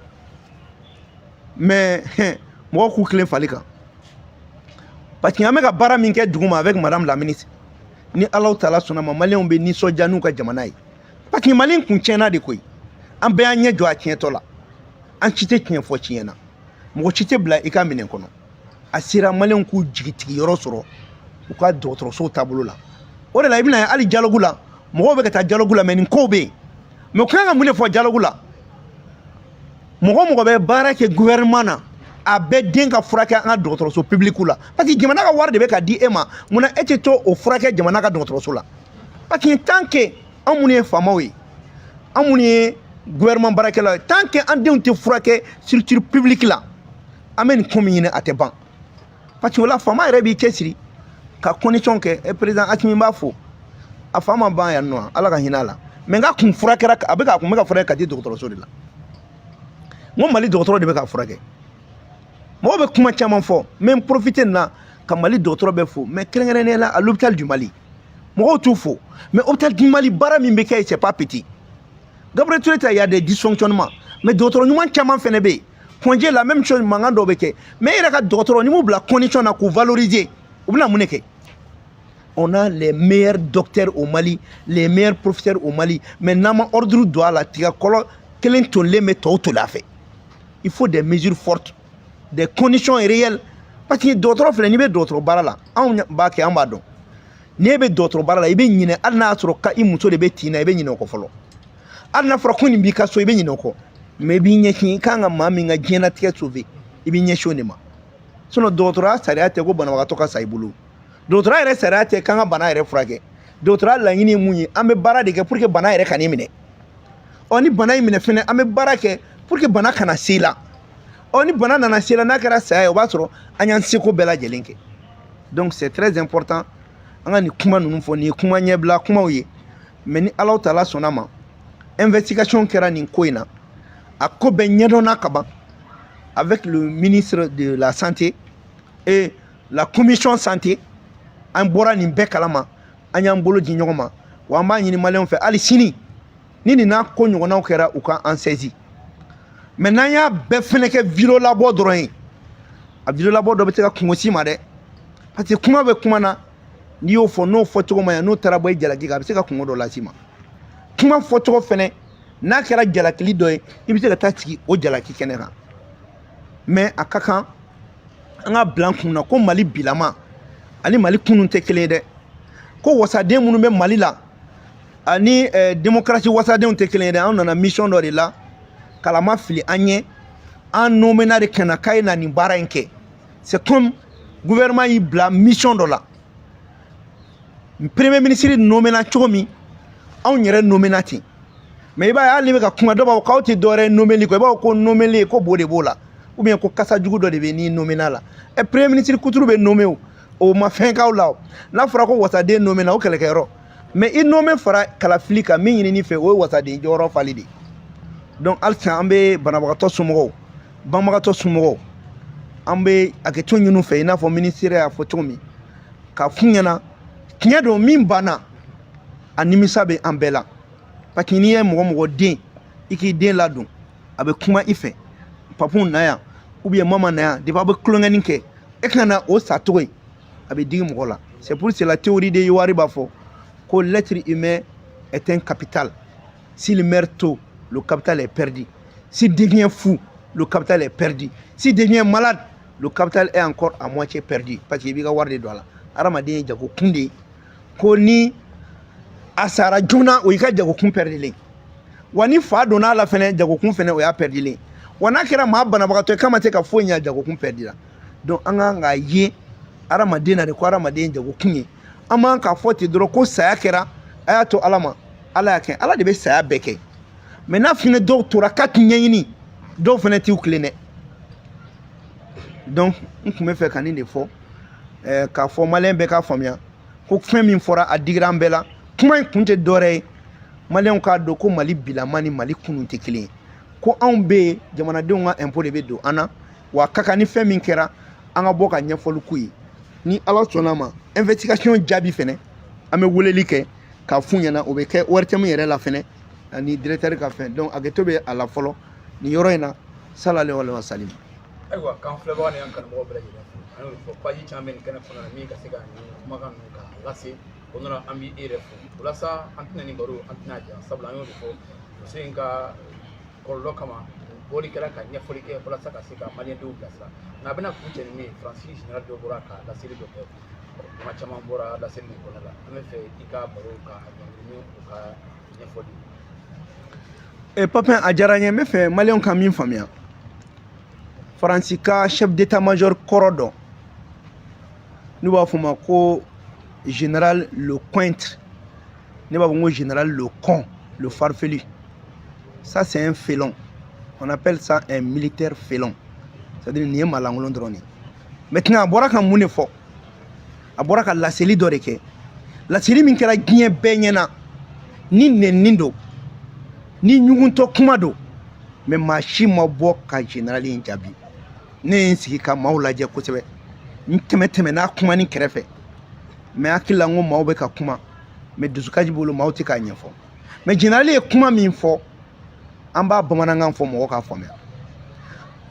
mais mɔgɔw k'u tilen fali kan parce que an bɛ ka baara min kɛ dugu ma avec madame la ministre ni Alahu Taala sɔnna ma maliyɛnw bɛ nisɔndiya n'u ka jamana ye parce que Mali kun tiɲɛna de koyi an bɛɛ y'an ɲɛ jɔ a tiɲɛtɔ la an ci tɛ tiɲɛ fɔ tiɲɛ na mɔgɔ ci tɛ bila i ka minɛn kɔnɔ a sera maliyɛnw k'u jigitigi yɔrɔ sɔrɔ u ka dɔgɔtɔrɔsow taabolo la o de la i bɛna ye hali dialogue la mɔgɔw bɛ ka taa dialogue la mais nin kow bɛ yen mais u kan ka mun de fɔ dialogue la mɔgɔ mɔgɔ bɛ baara kɛ gouvernement na a bɛɛ den ka furakɛ an ka dɔgɔtɔrɔso publique la parce que jamana ka wari de bɛ ka di e ma munna e tɛ to o furakɛ jamana ka dɔgɔtɔrɔso la parce que tant que an minnu ye faamaw ye an minnu ye gouvernement baarakɛlaw ye tant que an denw tɛ furakɛ structure publique la an bɛ nin ko min ɲini a tɛ ban parce que o la faama yɛrɛ b'i cɛsiri ka condition kɛ e président Asimi b'a fo a fa ma ban yan nɔ ala ka hinɛ a la mais n ka kun furakɛra a bɛ ka kun bɛ ka furakɛ ka di dɔgɔtɔrɔso de la n ko Mali dɔgɔtɔrɔ de bɛ ka furakɛ mɔgɔw bɛ kuma caman fɔ mais n profiter nin na ka Mali dɔgɔtɔrɔ bɛ fo mais kɛrɛnkɛrɛnnenya la à l'hôpital du Mali mɔgɔw t'u fo mais hôpital du Mali baara min bɛ kɛ c'est pas petit Gabriel Touré il y a des dysfonctionnements mais dɔgɔtɔrɔ ɲuman caman fɛnɛ bɛ yen congé la même chose mankan dɔw bɛ kɛ mais e yɛrɛ ka dɔgɔtɔrɔ ni m'u bila condition na k'u valoriser u bɛna mun de kɛ on a les meilleurs docteurs au Mali les meilleurs professeurs au Mali mais n'an ma ordre don a la tigɛ kɔlɔ kelen tonlen bɛ tɔw to la fɛ il faut des mesures fortes des conditions réelles parce que dɔgɔtɔrɔ filɛ n'i bɛ dɔgɔtɔrɔ baara la anw b'a kɛ an b'a dɔn n'e bɛ dɔgɔtɔrɔ baara la i bɛ ɲinɛ hali n'a y'a sɔrɔ i muso de bɛ tin na i bɛ ɲinɛ o kɔ fɔlɔ hali n'a fɔra ko nin b'i ka so i bɛ ɲinɛ o kɔ mais i b'i ɲɛsin i kan ka maa min ka diɲɛlatigɛ sauver i b'i ɲɛsin o de ma sinon dɔgɔtɔrɔya sariya tɛ ko banabagatɔ ka sa i bolo dɔgɔtɔrɔya yɛrɛ sariya tɛ k'an ka bana yɛrɛ furakɛ dɔgɔtɔrɔya laɲini ye mun ye an bɛ baara de kɛ pour que bana yɛrɛ ka n'i minɛ ɔ ni bana in minɛ fɛnɛ an bɛ baara kɛ pour que bana kana se la ɔ ni bana nana se la n'a kɛra saya ye o b'a sɔrɔ an y'an seko bɛɛ lajɛlen kɛ donc c'est très important an ka nin kuma ninnu fɔ nin ye kuma ɲɛbila kumaw ye mais ni Alahu Taala sɔnna ma investigation kɛra nin ko in na a ko bɛɛ ɲɛdɔnna ka ban avec le ministre de la santé et la commission santé an bɔra nin bɛɛ kalama an y'an bolo di ɲɔgɔn ma wa an b'a ɲini maliyɛnw fɛ hali sini ni nin n'a ko ɲɔgɔnnaw kɛra u ka an saisi mais n'an y'a bɛɛ fɛnɛ kɛ vidéo labɔ dɔrɔn ye a vidéo labɔ dɔ bɛ se ka kungo si ma dɛ parce que kuma bɛ kuma na n'i y'o fɔ n'o fɔcogo ma ɲɛ n'o taara bɔ i jalaki kan a bɛ se ka kungo dɔ las'i ma kuma fɔcogo fɛnɛ n'a kɛra jalakili dɔ ye i bɛ se ka taa sigi o jalaki kɛnɛ kan mais a ka kan an ka bila an kun na ko Mali bilama ani Mali kunun tɛ kelen ye dɛ ko wasaden minnu bɛ Mali la ani démocratie wasadenw tɛ kelen ye dɛ an nana mission dɔ de la kalama fili an ɲɛ an nomena de kana k'a ye na nin baara in kɛ c'est comme gouvernement y'i bila mission dɔ la premier ministre nomena cogo min anw yɛrɛ nomena ten mais i b'a ye hali ni bɛ ka kuma dɔ b'a fɔ k'aw tɛ dɔwɛrɛ nomeli ko i b'a fɔ ko nomeli ko bo de b'o la ou bien ko kasa jugu dɔ de bɛ n'i nomena la premier ministre kuturu bɛ nome o ma fɛn k'aw la n'a fɔra ko wasaden nomena o kɛlɛkɛyɔrɔ mais i nome fara kalafili kan min ɲinini fɛ o ye wasaden jɔyɔrɔ fali de donc halisa an bɛ banabagatɔ somɔgɔw banbagatɔ somɔgɔw an bɛ hakɛto ɲini u fɛ i n'a fɔ ministre y'a fɔ cogo min ka f'u ɲɛna tiɲɛ don min banna a nimisa bɛ an bɛɛ la parce que n'i ye mɔgɔ mɔgɔ den i k'i den ladon a bɛ kuma i fɛ papu na yan ou bien mama na yan depuis a bɛ tulonkɛni kɛ e kana na o sacogo ye a bɛ digi mɔgɔ la c'est pour la théorie de Yoweri b'a fɔ ko l'être humain est un capital s'il meurt tôt le capital est perdu s'il devient fou le capital est perdu s'il devient malade le capital est encore à moitié perdu parce que i b'i ka wari de don a la hadamaden ye jagokun de ye ko ni a sara joona o y'i ka jagokun perdilen wa ni fa donna a la fɛnɛ jagokun fɛnɛ o y'a perdilen wa n'a kɛra maa banabagatɔ ye k'a ma se ka foyi ɲɛ jagokun perdira donc an kan k'a ye hadamaden na de ko hadamaden ye jagokun ye an man k'a fɔ ten dɔrɔn ko saya kɛra a y'a to ala ma ala y'a kɛ ala de bɛ saya bɛɛ kɛ mais n'a fɛnɛ dɔw tora k'a ti ɲɛɲini dɔw fɛnɛ t'u tilen dɛ donc n tun bɛ fɛ ka nin de fɔ k'a fɔ maliyɛn bɛɛ k'a faamuya ko fɛn min fɔra a digira an bɛɛ la kuma in kun tɛ dɔwɛrɛ ye maliyɛnw k'a dɔn ko Mali bilama ni Mali kunun tɛ kelen ye ko anw bɛ yen jamanadenw ka impôt de bɛ don an na wa a ka kan ni fɛn min kɛra an ka bɔ ka ɲɛfɔli k'u ye ni ala sɔnna ma investigation jaabi fɛnɛ an bɛ weleli kɛ k'a f'u ɲɛna o bɛ kɛ ORTM yɛrɛ la fɛnɛ ani directeur ka fɛn donc hakɛto bɛ a la fɔlɔ nin yɔrɔ in na sallallahu alaihi wasallam. Ayiwa k'an filɛbaga ni an kanubagaw bɛɛ lajɛlen fo an y'o fɔ paji caman bɛ nin kɛnɛ kɔnɔ na min ka se ka nin kumakan ninnu ka lase o nana an b'i yɛrɛ fo walasa an tɛna nin baro an tɛna jan sabula an y'o de fɔ muso in ka kɔlɔlɔ kama bɔli kɛra ka ɲɛfɔli kɛ walasa ka se ka maliyɛndenw bilasira nka a bɛna kun cɛ ni min ye Francis général dɔ bɔra ka laseli dɔ kɛ kuma caman bɔra laseli nin kɔnɔ la an bɛ fɛ i ka baro ka ɲɛɲini o ka ɲɛfɔli. Papin a diyara n ye n bɛ fɛ maliyɛnw ka min faamuya Faransi ka chef d'état-major kɔrɔ dɔn n'u b'a fɔ o ma ko général Lecointre ne b'a fɔ ko général Lecon le farfelu ça c'est un félon on appelle ça un militaire félon c'est-à-dire nin ye maalankolon dɔrɔn de ye maintenant a bɔra ka mun de fɔ a bɔra ka laseli dɔ de kɛ laseli min kɛra diɲɛ bɛɛ ɲɛna ni nɛnini don ni ɲuguntɔ kuma don mais maa si ma bɔ ka général in jaabi ne ye n sigi ka maaw lajɛ kosɛbɛ n tɛmɛ n'a kuma ni kɛrɛfɛ mais hakili la n ko maaw bɛ ka kuma mais dusukasi bolo maaw tɛ k'a ɲɛfɔ mais général ye kuma min fɔ an b'a bamanankan fɔ mɔgɔ k'a faamuya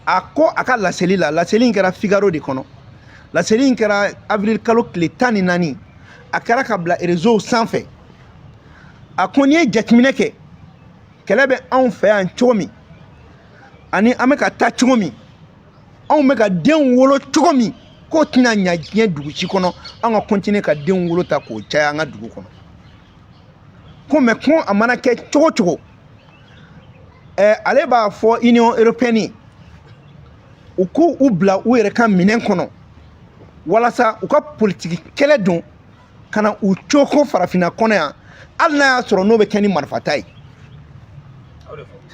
a ko a ka laseli la laseli in kɛra Figaro de kɔnɔ laseli in kɛra avril kalo tile 14 a kɛra ka bila réseau sanfɛ a ko n'i ye jateminɛ kɛ kɛlɛ bɛ anw fɛ yan cogo min ani an bɛ ka taa cogo min anw bɛ ka den wolo cogo min k'o tɛna ɲa diɲɛ dugu si kɔnɔ an ka continuer ka den wolo ta k'o caya an ka dugu kɔnɔ ko mais ko a mana kɛ cogo cogo ale b'a fɔ Union européenne u k'u bila u yɛrɛ ka minɛn kɔnɔ walasa u ka politiki kɛlɛ don ka na u coko farafinna kɔnɔ yan hali n'a y'a sɔrɔ n'o bɛ kɛ ni marifata ye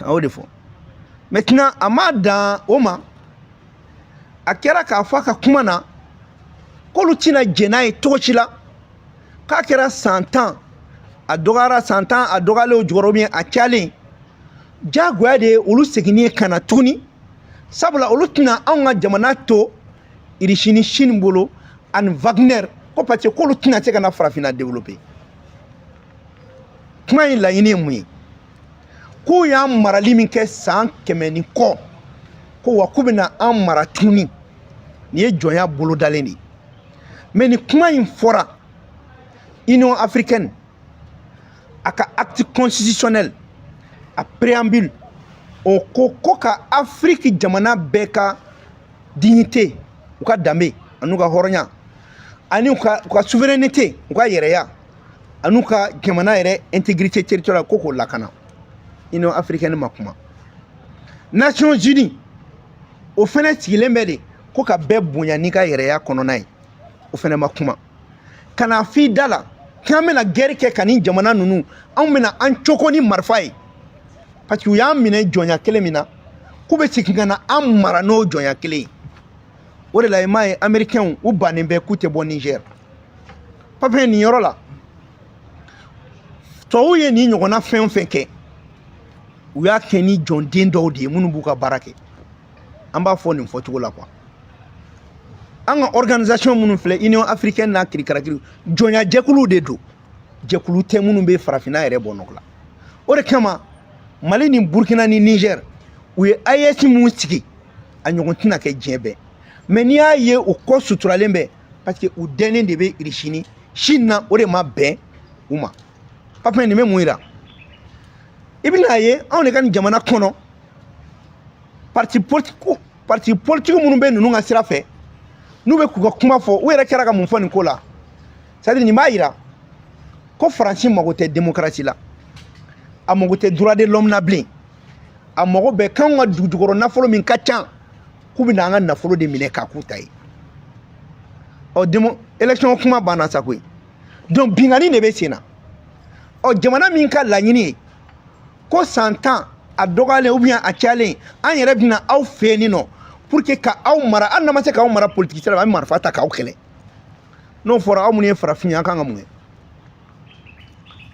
a y'o de fɔ maintenant a ma dan o ma a kɛra k'a fɔ a ka kuma na k'olu tɛna jɛn n'a ye cogo si la k'a kɛra san 10 a dɔgɔyara san 10 a dɔgɔyalen o jukɔrɔ bien a cayalen jagoya de ye olu seginni ka na tuguni sabula olu tɛna anw ka jamana to Russie ni Chine bolo ani Wagner ko parce que k'olu tɛna se ka na farafinna développer kuma in laɲini ye mun ye k'u y'an marali min kɛ san 100 ni kɔ ko wa k'u bɛna an mara tuguni nin ye jɔnya bolodalen de ye mais ni kuma in fɔra Union africaine a ka acte constitutionnel a préambule o ko ka Afrique jamana bɛɛ ka dignité u ka danbe anu ka hɔrɔnya ani u ka souveraineté u ka yɛrɛya anu ka jamana yɛrɛ intégrité territoriale ko k'o lakana Union africaine ma kuma Nations Unies o fɛnɛ sigilen bɛ de ko ka bɛɛ bonya n'i ka yɛrɛya kɔnɔna ye o fɛnɛ ma kuma kana f'i da la k'an bɛna guerre kɛ ka ni jamana ninnu anw bɛna an cogo ni marifa ye parce que u y'an minɛ jɔnya kelen min na k'u bɛ segin ka na an mara n'o jɔnya kelen ye o de la i m'a ye américains u bannen bɛ k'u tɛ bɔ Niger papier nin yɔrɔ la tubabuw ye nin ɲɔgɔnna fɛn o fɛn kɛ u y'a kɛ ni jɔnden dɔw de ye minnu b'u ka baara kɛ an b'a fɔ nin fɔcogo la quoi an ka organisation minnu filɛ Union africaine n'a kirikarakiri jɔnya jɛkuluw de don jɛkulu tɛ minnu bɛ farafinna yɛrɛ bɔ nɔgɔ la o de kama Mali ni Burkina ni Niger u ye AES mun sigi a ɲɔgɔn tɛna kɛ diɲɛ bɛɛ mais n'i y'a ye u kɔ suturalen bɛ parce que u dɛnnen de bɛ Russie Chine na o de ma bɛn u ma papier nin bɛ mun yira i bɛna ye anw de ka nin jamana kɔnɔ parti politique minnu bɛ ninnu ka sira fɛ n'u bɛ k'u ka kuma fɔ u yɛrɛ kɛra ka mun fɔ nin ko la c'est à dire nin b'a yira ko Faransi mago tɛ démocratie la a mago tɛ droit de l'homme na bilen a mago bɛ k'anw ka dugujukɔrɔ nafolo min ka ca k'u bɛna an ka nafolo de minɛ k'a k'u ta ye ɔ élection kuma banna sa koyi donc binkani de bɛ sen na ɔ jamana min ka laɲini ye ko san 10 a dɔgɔyalen ou bien a cayalen an yɛrɛ bɛna aw fɛ yen nɔ pour que ka aw mara hali n'a ma se k'aw mara politique sira la an bɛ marifa ta k'aw kɛlɛ n'o fɔra aw minnu ye farafin ye an kan ka mun kɛ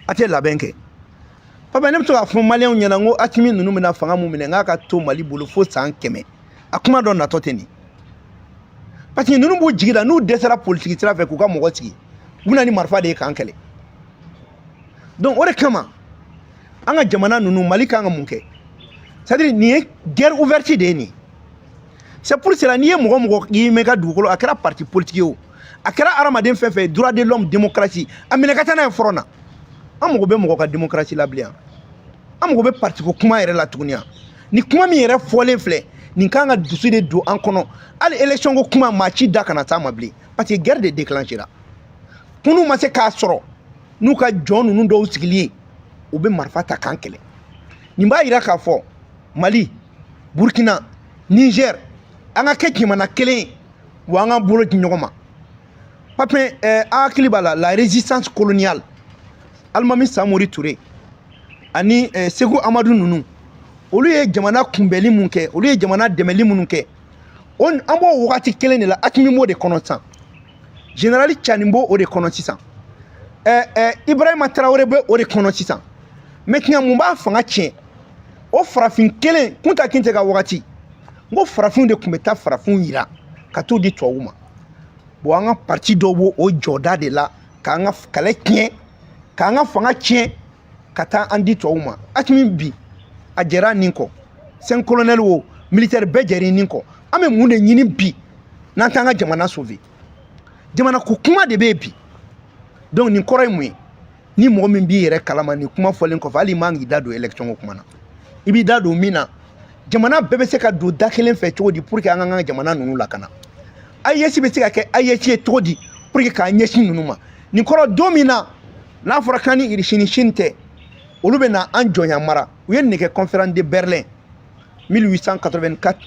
a tɛ labɛn kɛ papa ne bɛ to k'a fɔ maliyɛnw ɲɛna n ko Asimi ninnu bɛna fanga mun minɛ n k'a ka to Mali bolo fo san 100 a kuma dɔ natɔ tɛ nin parce que ninnu b'u jigi da n'u dɛsɛra politique sira fɛ k'u ka mɔgɔ sigi u bɛna ni marifa de ye k'an kɛlɛ donc o de kama an ka jamana ninnu Mali kan ka mun kɛ c'est à dire nin ye guerre ouverte de ye nin c'est pour cela n'i ye mɔgɔ mɔgɔ y'i mɛn ka dugukolo a kɛra parti politique ye o a kɛra hadamaden fɛn fɛn droit de l'homme démocratie a minɛ ka taa n'a ye front na an mago bɛ mɔgɔ ka démocratie la bilen an mago bɛ parti ko kuma yɛrɛ la tuguni ni kuma min yɛrɛ fɔlen filɛ nin kan ka dusu de don an kɔnɔ hali élection ko kuma maa ci da kana taa ma bilen parce que guerre de déclenchera kunun ma se k'a sɔrɔ n'u ka jɔn ninnu dɔw sigili ye u bɛ marifa ta k'an kɛlɛ nin b'a yira k'a fɔ Mali Burkina Niger an ka kɛ jamana kelen ye wa an ka bolo di ɲɔgɔn ma papier an hakili b'a la la résistance coloniale Alimami Samori Touré ani Sékou Amadou ninnu olu ye jamana kunbɛli mun kɛ olu ye jamana dɛmɛli minnu kɛ an b'o wagati kelen de la Asimi b'o de kɔnɔ sisan général Tchani b'o de kɔnɔ sisan Ibrahima Traoré bɛ o de kɔnɔ sisan maintenant mun b'a fanga tiɲɛ o farafin kelen Kunta Kinte ka wagati n ko farafinw de tun bɛ taa farafinw yira ka t'o di tubabuw ma bon an ka parti dɔw b'o o jɔda de la k'an ka kɛlɛ tiɲɛ k'an ka fanga tiɲɛ ka taa an di tubabuw ma Asimi bi a jɛra nin kɔ 5 colonel o militaire bɛɛ jɛra nin kɔ an bɛ mun de ɲini bi n'an t'an ka jamana sauver jamana ko kuma de bɛ bi donc nin kɔrɔ ye mun ye ni mɔgɔ min b'i yɛrɛ kalama nin kuma fɔlen kɔfɛ hali i man k'i da don élection ko kuma na i b'i da don min na jamana bɛɛ bɛ se ka don da kelen fɛ cogo di pour que an ka jamana ninnu lakana AES bɛ se ka kɛ AES ye cogo di pour que k'a ɲɛsin ninnu ma nin kɔrɔ don min na n'a fɔra k'an ni Russie ni Chine tɛ olu bɛ na an jɔnya mara u ye nin kɛ conférence de Berlin 1884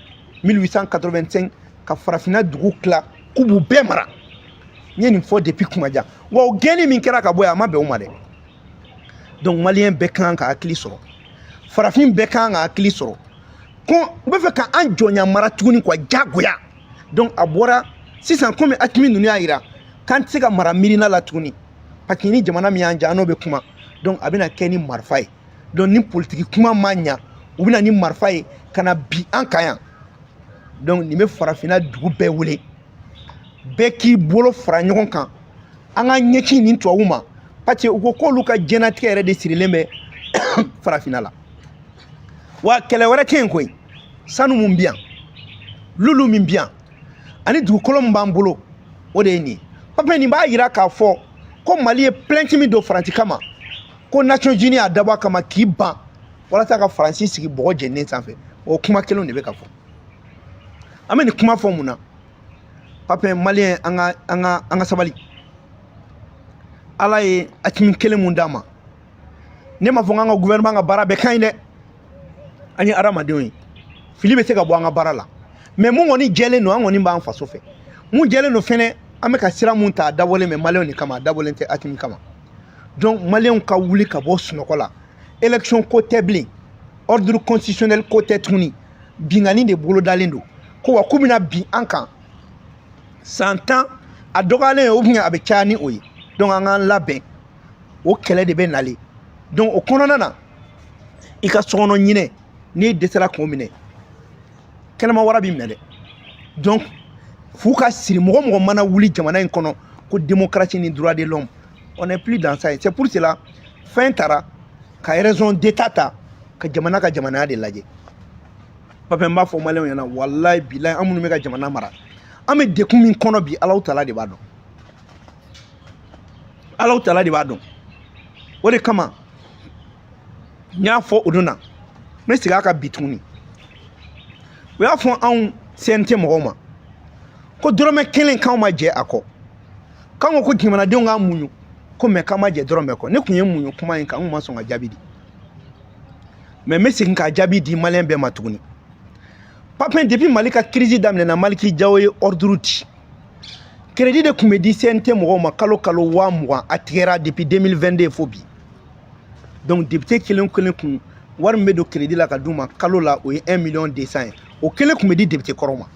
1885 ka farafinna dugu tila k'u b'u bɛɛ mara n ye nin fɔ depuis kuma jan wa o gɛnni min kɛra ka bɔ yen a ma bɛn o ma dɛ donc maliyɛn bɛɛ kan ka hakili sɔrɔ farafin bɛɛ kan ka hakili sɔrɔ ko u bɛ fɛ ka an jɔnya mara tuguni quoi jagoya donc a bɔra sisan komi Asimi ninnu y'a yira k'an tɛ se ka mara miirina la tuguni parce que ni jamana min y'an ja an n'o bɛ kuma donc a bɛna kɛ ni marifa ye donc ni politique kuma ma ɲa u bɛna ni marifa ye ka na bi an kan yan donc nin bɛ farafinna dugu bɛɛ wele bɛɛ k'i bolo fara ɲɔgɔn kan an ka ɲɛsin nin tubabuw ma parce que u ko k'olu ka diɲɛnatigɛ yɛrɛ de sirilen bɛ farafinna la wa kɛlɛ wɛrɛ tɛ yen koyi sanu min bɛ yan lulu min bɛ yan ani dugukolo min b'an bolo o de ye nin ye papier nin b'a yira k'a fɔ ko Mali ye plainte min don Faransi kama ko Nations Unies y'a dabɔ a kama k'i ban walasa ka faransi sigi bɔgɔ jɛnnen sanfɛ o kuma kelenw de bɛ ka fɔ an bɛ nin kuma fɔ mun na papier malien an ka sabali ala ye atimi kelen mun d'a ma ne ma fɔ an ka gouvernement ka baara bɛɛ ka ɲi dɛ an ye adamadenw ye fili bɛ se ka bɔ an ka baara la mais mun kɔni jɛlen don an kɔni b'an faso fɛ mun jɛlen don fɛnɛ an bɛ ka sira mun ta a dabɔlen bɛ maliyɛnw de kama a dabɔlen tɛ atimi kama donc maliyɛnw ka wuli ka bɔ sunɔgɔ la élection ko tɛ bilen ordre constitutionnel ko tɛ tuguni bingani de bolodalen don ko wa k'u bɛna bin an kan san 10 a dɔgɔyalen o kun a bɛ caya ni o ye donc an k'an labɛn o kɛlɛ de bɛ nalen donc o kɔnɔna na i ka sokɔnɔ ɲinɛ n'i dɛsɛra k'o minɛ kɛnɛma wara b'i minɛ dɛ donc f'u ka siri mɔgɔ mɔgɔ mana wuli jamana in kɔnɔ ko démocratie ni droit de l'homme on n'est plus dans ça c'est pour cela fɛn taara ka raison d'état ta ka jamana ka jamanaya de lajɛ papa n b'a fɔ maliyɛnw ɲɛna walayi bilayi an minnu bɛ ka jamana mara an bɛ dekun min kɔnɔ bi Alahu Taala de b'a dɔn Alahu Taala de b'a dɔn o de kama n y'a fɔ o don na n bɛ segin a kan bi tuguni o y'a fɔ anw CNT mɔgɔw ma ko dɔrɔmɛ kelen k'anw ma jɛ a kɔ k'anw ko jamanadenw k'an muɲu ko mɛ k'an ma jɛ dɔrɔmɛ kɔ ne tun ye muɲu kuma in kan n kun ma sɔn ka jaabi di mais n bɛ segin ka jaabi di maliyɛn bɛɛ ma tuguni papier depuis Mali ka crise daminɛna Maliki Jawo ye ordre di crédit de tun bɛ di CNT mɔgɔw ma kalo kalo 20,000 a tigɛra depuis 2022 fo bi donc député kelen kelen kun wari min bɛ don crédit la ka d'u ma kalo la o ye 1,200,000 ye o kelen kun bɛ di député kɔrɔw ma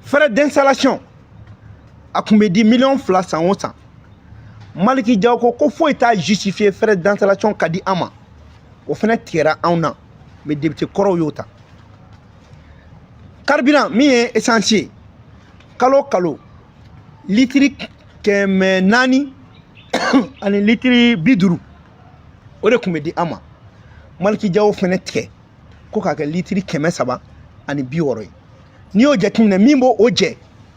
frais d'installation a kun bɛ di 2,000,000 san o san Maliki Jawo ko foyi t'a justifier frais d'installation ka di an ma o fana tigɛra anw na mais député kɔrɔw y'o ta carburant min ye essence ye kalo kalo litiri 400 ani litiri 50 o de kun bɛ di an ma Maliki Jawo fana tigɛ ko k'a kɛ litiri 300 ani 60 ye n'i y'o jateminɛ min b'o jɛ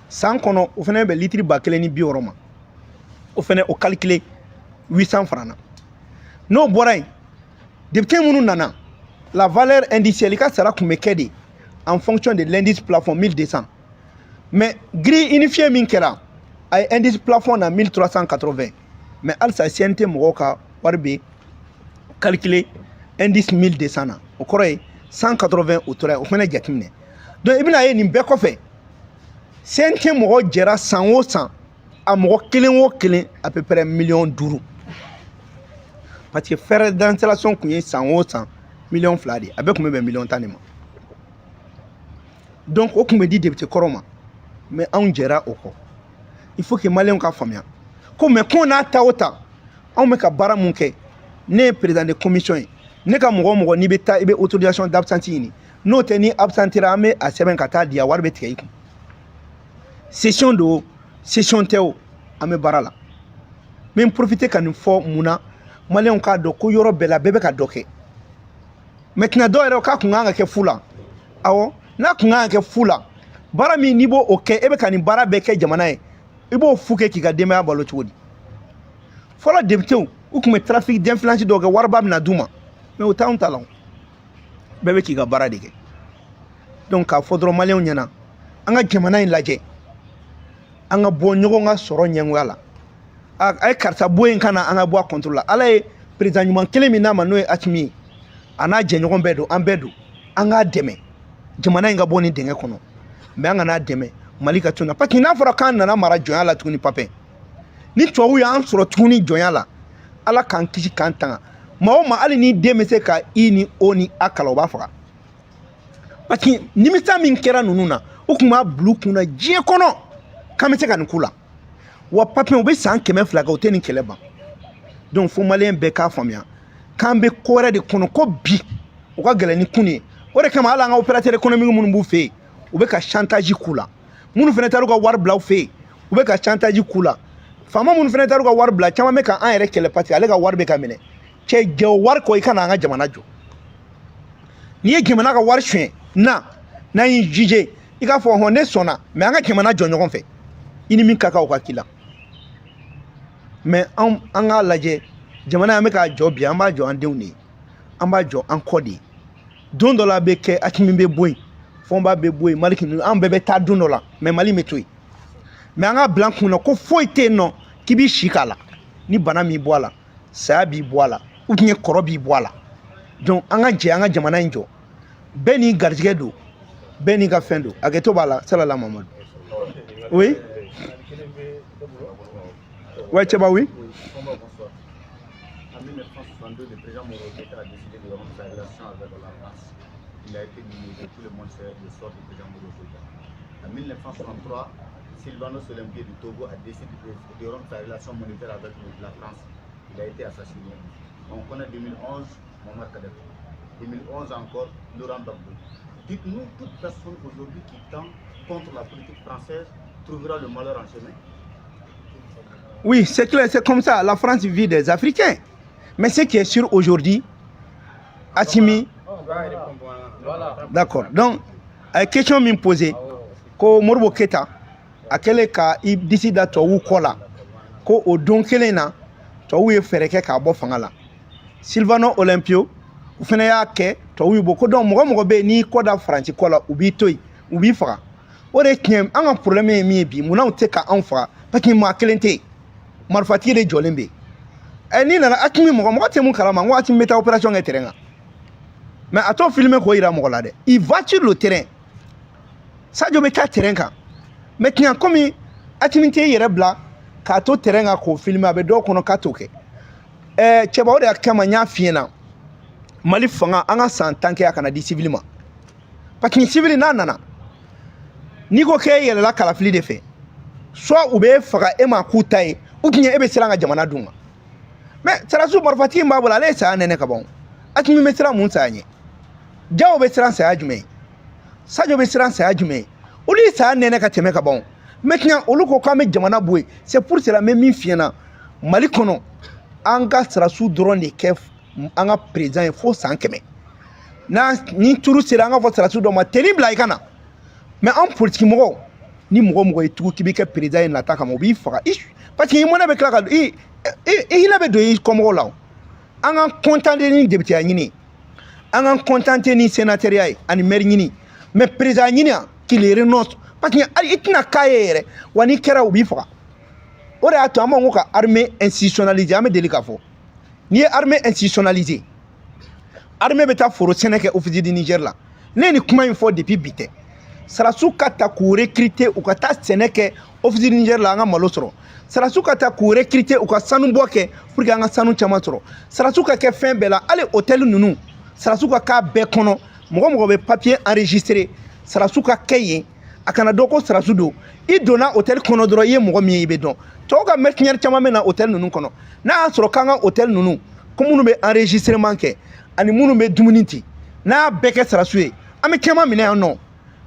san kɔnɔ o fana bɛ litiri 1,600 ma o fana o calculer 800 francs na n'o bɔra yen député minnu nana la valeur indiciaire i ka sara kun bɛ kɛ de en fonction de l'indice plafond 1,200 mais grille unifiée min kɛra a ye indice plafond na 1,380 mais halisa CNT mɔgɔw ka wari bɛ calculer indice 1,200 na o kɔrɔ ye 180 o tora o fana jateminɛ donc i bɛna ye nin bɛɛ kɔfɛ CNT mɔgɔ jɛra san o san a mɔgɔ kelen o kelen à peu près 500,000 parce que frais d'installation kun ye san o san 2,000,000 de a bɛɛ kun bɛ bɛn 1,10 de ma donc o kun bɛ di député kɔrɔ ma mais anw jɛra o kɔ il faut que maliyɛnw ka faamuya ko mais ko n'a ta o ta anw bɛ ka baara mun kɛ ne ye président de commission ye ne ka mɔgɔ mɔgɔ n'i bɛ taa i bɛ autorisation d'absence ɲini n'o tɛ ni absentera an bɛ a sɛbɛn ka taa di a wari bɛ tigɛ i kun session do session tɛ o an bɛ baara la n bɛ profiter ka nin fɔ mun na maliyɛnw k'a dɔn ko yɔrɔ bɛɛ la bɛɛ bɛ ka dɔ kɛ maintenant dɔw yɛrɛ k'a kun kan ka kɛ fu la awɔ n'a kun kan ka kɛ fu la baara min n'i b'o kɛ e bɛ ka nin baara bɛɛ kɛ jamana ye i b'o fu kɛ k'i ka denbaya balo cogo di fɔlɔ députéw u tun bɛ trafic d'influence dɔw kɛ wariba bɛna d'u ma mais o t'anw ta la bɛɛ bɛ k'i ka baara de kɛ donc k'a fɔ dɔrɔn maliyɛnw ɲɛna an ka jamana in lajɛ an ka bɔ ɲɔgɔn ka sɔrɔ ɲɛngoya la a ye karisa bɔ yen ka na an ka bɔ a contrôle la ala ye président ɲuman kelen min n'a ma n'o ye Asimi ye a n'a jɛɲɔgɔn bɛɛ don an bɛɛ don an k'a dɛmɛ jamana in ka bɔ nin dingɛ kɔnɔ mais an kana dɛmɛ Mali ka to na parce que n'a fɔra k'an nana mara jɔnya la tuguni papin ni tubabu y'an sɔrɔ tuguni jɔnya la ala k'an kisi k'an tanga maa o maa hali ni den bɛ se ka i ni o ni a kala o b'a faga parce que nimisa min kɛra ninnu na u tun b'a bila u kunna diɲɛ kɔnɔ k'an bɛ se ka nin k'u la wa papin u bɛ san 200 kɛ u tɛ nin kɛlɛ ban donc fo maliyɛn bɛɛ k'a faamuya k'an bɛ ko wɛrɛ de kɔnɔ ko bi u ka gɛlɛn ni kun ye o de kama hali an ka opérateur économique minnu b'u fɛ yen u bɛ ka chantage k'u la minnu fana taar'u ka wari bila u fɛ yen u bɛ ka chantage k'u la faama minnu fana taar'u ka wari bila caman bɛ ka an yɛrɛ kɛlɛ parce que ale ka wari bɛ ka minɛ cɛ jɛ o wari kɔ i kana an ka jamana jɔ n'i ye jamana ka wari suɲɛ n'an y'i jije i k'a fɔ hɔn ne sɔnna mais an ka jamana jɔ ɲɔgɔn fɛ i ni min ka kan o ka k'i la mais an k'a lajɛ jamana an bɛ k'a jɔ bi an b'a jɔ an denw de ye an b'a jɔ an kɔ de don dɔ la bɛ kɛ Hakimi bɛ bɔ yen Fɔnba bɛ bɔ yen Maliki ninnu an bɛɛ bɛ taa don dɔ la mais Mali bɛ to yen mais an ka bila an kun na ko foyi tɛ yen nɔ k'i b'i si k'a la ni bana m'i bɔ a la saya b'i bɔ a la ou bien kɔrɔ b'i bɔ a la donc an ka jɛ an ka jamana in jɔ bɛɛ n'i garijɛgɛ don bɛɛ n'i ka fɛn don hakɛto b'a la salala Mamadu oui ouais Tcheba oui. En 1962, le président Moro Keïta a décidé de rompre sa relation avec la France. Il a été limité, tout le monde sait le sort du président Moro Keïta. En 1963, Silvano Solempier du Togo a décidé de rompre sa relation monétaire avec la France. Il a été assassiné. On connaît 2011, Mohamed Kadhafi. 2011 encore, Laurent Gbagbo. Dites-nous, toute personne aujourd'hui qui tend contre la politique française trouvera le malheur en chemin. Oui, c'est clair, c'est comme ça. La France vit des Africains. Mais ce qui est sûr aujourd'hui, Hakimi. D'accord. Donc, la question m'est posée. Ko Modibo Keïta, à quel cas il décide de tout kola, ko au don kelena, tout est fait que kabo fangala. Silvano Olympio, ou fene ya ke, tout est beaucoup donc mo be ni koda France kola ubi toy, ubi fara. Ore tiem, un problème mi bi, mona uteka anfa, parce que moi kelente. Marfati de Jolembe. Et ni nana Hakimi mo te mun kalama ngo Hakimi meta opération ngai terrain. Mais ato filmer ko ira mo lade. Il va sur le terrain. Sadio meta terrain kan. Maintenant comme Hakimi te yere bla ka to terrain ko filmer abe do kono ka toke. Tcheba o de akama nya fiena. Mali fanga anga san tanke akana di civilement. Parce que civil nana. Ni ko ke yele la kala fili de fait. Soit ou be faga e ma kutaye ou bien ebe sera nga jamana dunga mais sera su Marfati mbabula le sa nene ka bon Hakimi me sera mun sa nye jawo be sera sa ajume sajo be sera sa ajume uli sa nene ka teme ka bon maintenant olu ko ka me jamana boy c'est pour cela même mi fiena Mali kono anga sera su drone de kef anga président fo sankeme na ni turu sera anga fo sera su do ma terrible ikana mais en politique mo ni mogo etugu kibika président na taka mo bi faka parce que mona be klaka il avait de comme là an content ni député ni an content ni sénateur ay ani maire ni mais président ni qui les renonce parce que itna kayere wani kera ubi faka ore ato amongo ka armée institutionnalisée ame delika fo ni armée institutionnalisée armée beta foro Sénégal officier du Niger là ni kuma info depuis bité Sarasu kata ku recruter ou kata Sénégal officier du Niger la nga malo soro Sarasu kata ku recruter ou ka sanu boke pour que nga sanu chama soro Sarasu ka ke fin bela ale hôtel nunu Sarasu ka be kono mogo be papier enregistré Sarasu ka keye akana doko Sarasu do I dona hôtel kono dro ye mogo mi be don to ka mercnier chama mena hôtel nunu kono na soro kanga hôtel nunu ko munu be enregistrement ke ani munu be dumuniti na beke Sarasu e ame chama mine non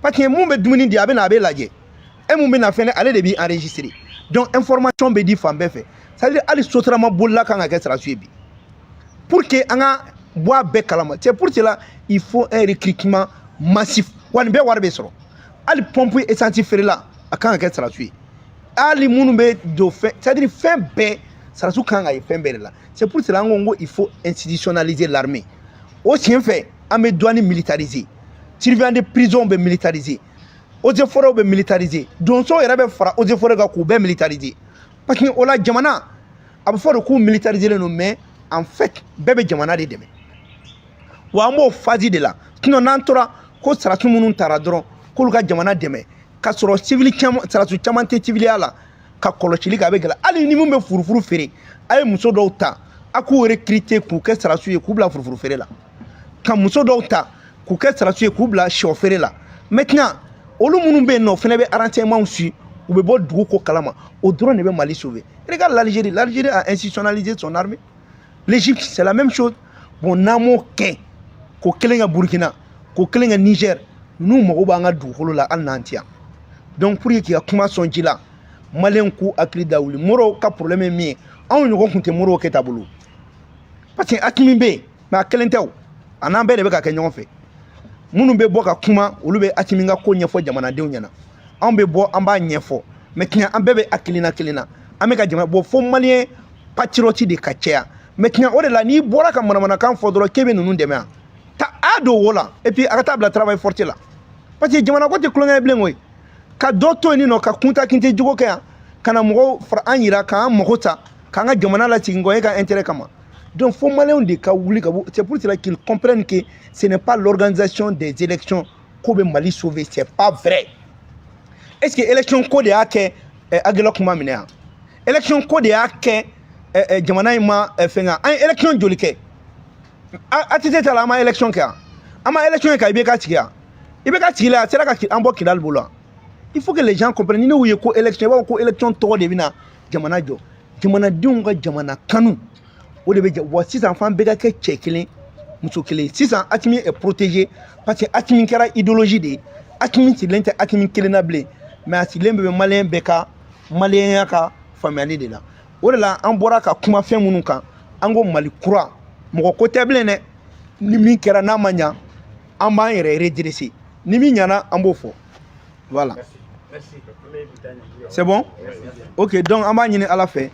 parce que mon be dumuni di abena be laje e mon be na fene ale de bi enregistrer donc information be di fambe fait ça veut dire ali sotrama bolla kan ga sera suivi pour que anga bois be kalama c'est pour cela il faut un recrutement massif wan be war be soro ali pompe essentiel faire là kan ga sera suivi ali munu be do fait ça veut dire fin be sera su kan ga fin be là c'est pour cela ngongo il faut institutionnaliser l'armée aussi fait ame douane militariser Surveillant de prison be militarisé. Aux efforts be militarisé. Donc so yera be fara aux efforts ga ku be militarisé. Parce que ola jamana abu foro ku militarisé le mais en fait bebe jamana de deme. Wa mo fazi de la. Kino nantora ko saratu munun taradron ko ga jamana deme. Ka soro civil chama saratu chamante civil ala ka kolochili ga be gala. Ali ni mun be furufuru fere. Ay muso do ta aku recruter ku ke saratu ye ku bla furufuru fere la. Ka muso do ta ku ke saratu ku bla chauffeur là maintenant olu munu be no fene be renseignement su ou be bo dugu ko kalama au drone be Mali sauver regarde l'Algérie a institutionnalisé son armée l'Égypte c'est la même chose bon namo ke ko kelenga Burkina ko kelenga Niger nous mo ba nga dugu la anantia donc pour que kuma son jila Malien ku akli dawli moro ka problème mi on ñu ko kunte moro ke tabulu parce que Hakimi be ma kelentaw anan be de be ka kenyon fe munu be bo ka kuma olu be Hakimi nga ko nyefo jamana de nyana an be bo an ba nyefo mais kinya an bebe akilina kilina an be ka jamana bo fo malien patriote de kachea maintenant o de la n'i bɔra ka manamanakan fɔ dɔrɔn k'e bɛ ninnu dɛmɛ yan ta a don o la et puis a ka taa bila travail forcé la parce que jamana ko tɛ kulonkɛ bilen koyi ka dɔ to yen nɔ ka kunta kinte jogo kɛ yan ka na mɔgɔw fara an yira k'an mago ta k'an ka jamana lasigi nkɔ e ka intérêt kama donc fo maliyɛnw de ka wuli ka bɔ c'est pour cela qu'ils comprennent que ce n'est pas l'organisation des élections ko bɛ Mali sauver c'est pas vrai est ce que élection ko de y'a kɛ Agelo kuma minɛ yan élection ko de y'a kɛ jamana in ma fɛn kan an ye élection joli kɛ a tɛ se ta la an ma élection kɛ yan an ma élection kɛ ka IBK sigi yan IBK sigila a sera ka an bɔ Kidali bolo yan il faut que les gens comprennent ni ne y'u ye ko élection i b'a fɔ ko élection tɔgɔ de bɛna jamana jɔ jamanadenw ka jamana kanu o de bɛ jɛ wa sisan f'an bɛɛ ka kɛ cɛ kelen muso kelen sisan Asimi est protégé parce que Asimi kɛra idéologie de ye Asimi sigilen tɛ Asimi kelen na bilen mais a sigilen bɛ maliyɛn bɛɛ ka maliyɛnya ka faamuyali de la o de la an bɔra ka kuma fɛn minnu kan an ko Mali kura mɔgɔ ko tɛ bilen dɛ ni min kɛra n'a ma ɲa an b'an yɛrɛ redresser ni min ɲana an b'o fɔ voilà c'est bon ok donc an b'a ɲini Ala fɛ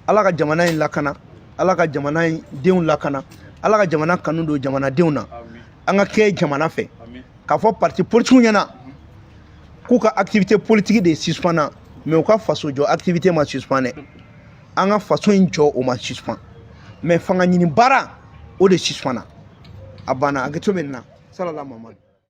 Ala ka jamana in lakana Ala ka jamana in denw lakana Ala ka jamana kanu don jamanadenw na an ka kɛ jamana fɛ k'a fɔ parti politique ɲɛna k'u ka activité politique de suspend mais u ka faso jɔ activité ma suspend dɛ an ka faso in jɔ o ma suspend mais fanga ɲini baara o de suspend na a banna a kɛ cogo min na salala Mamadu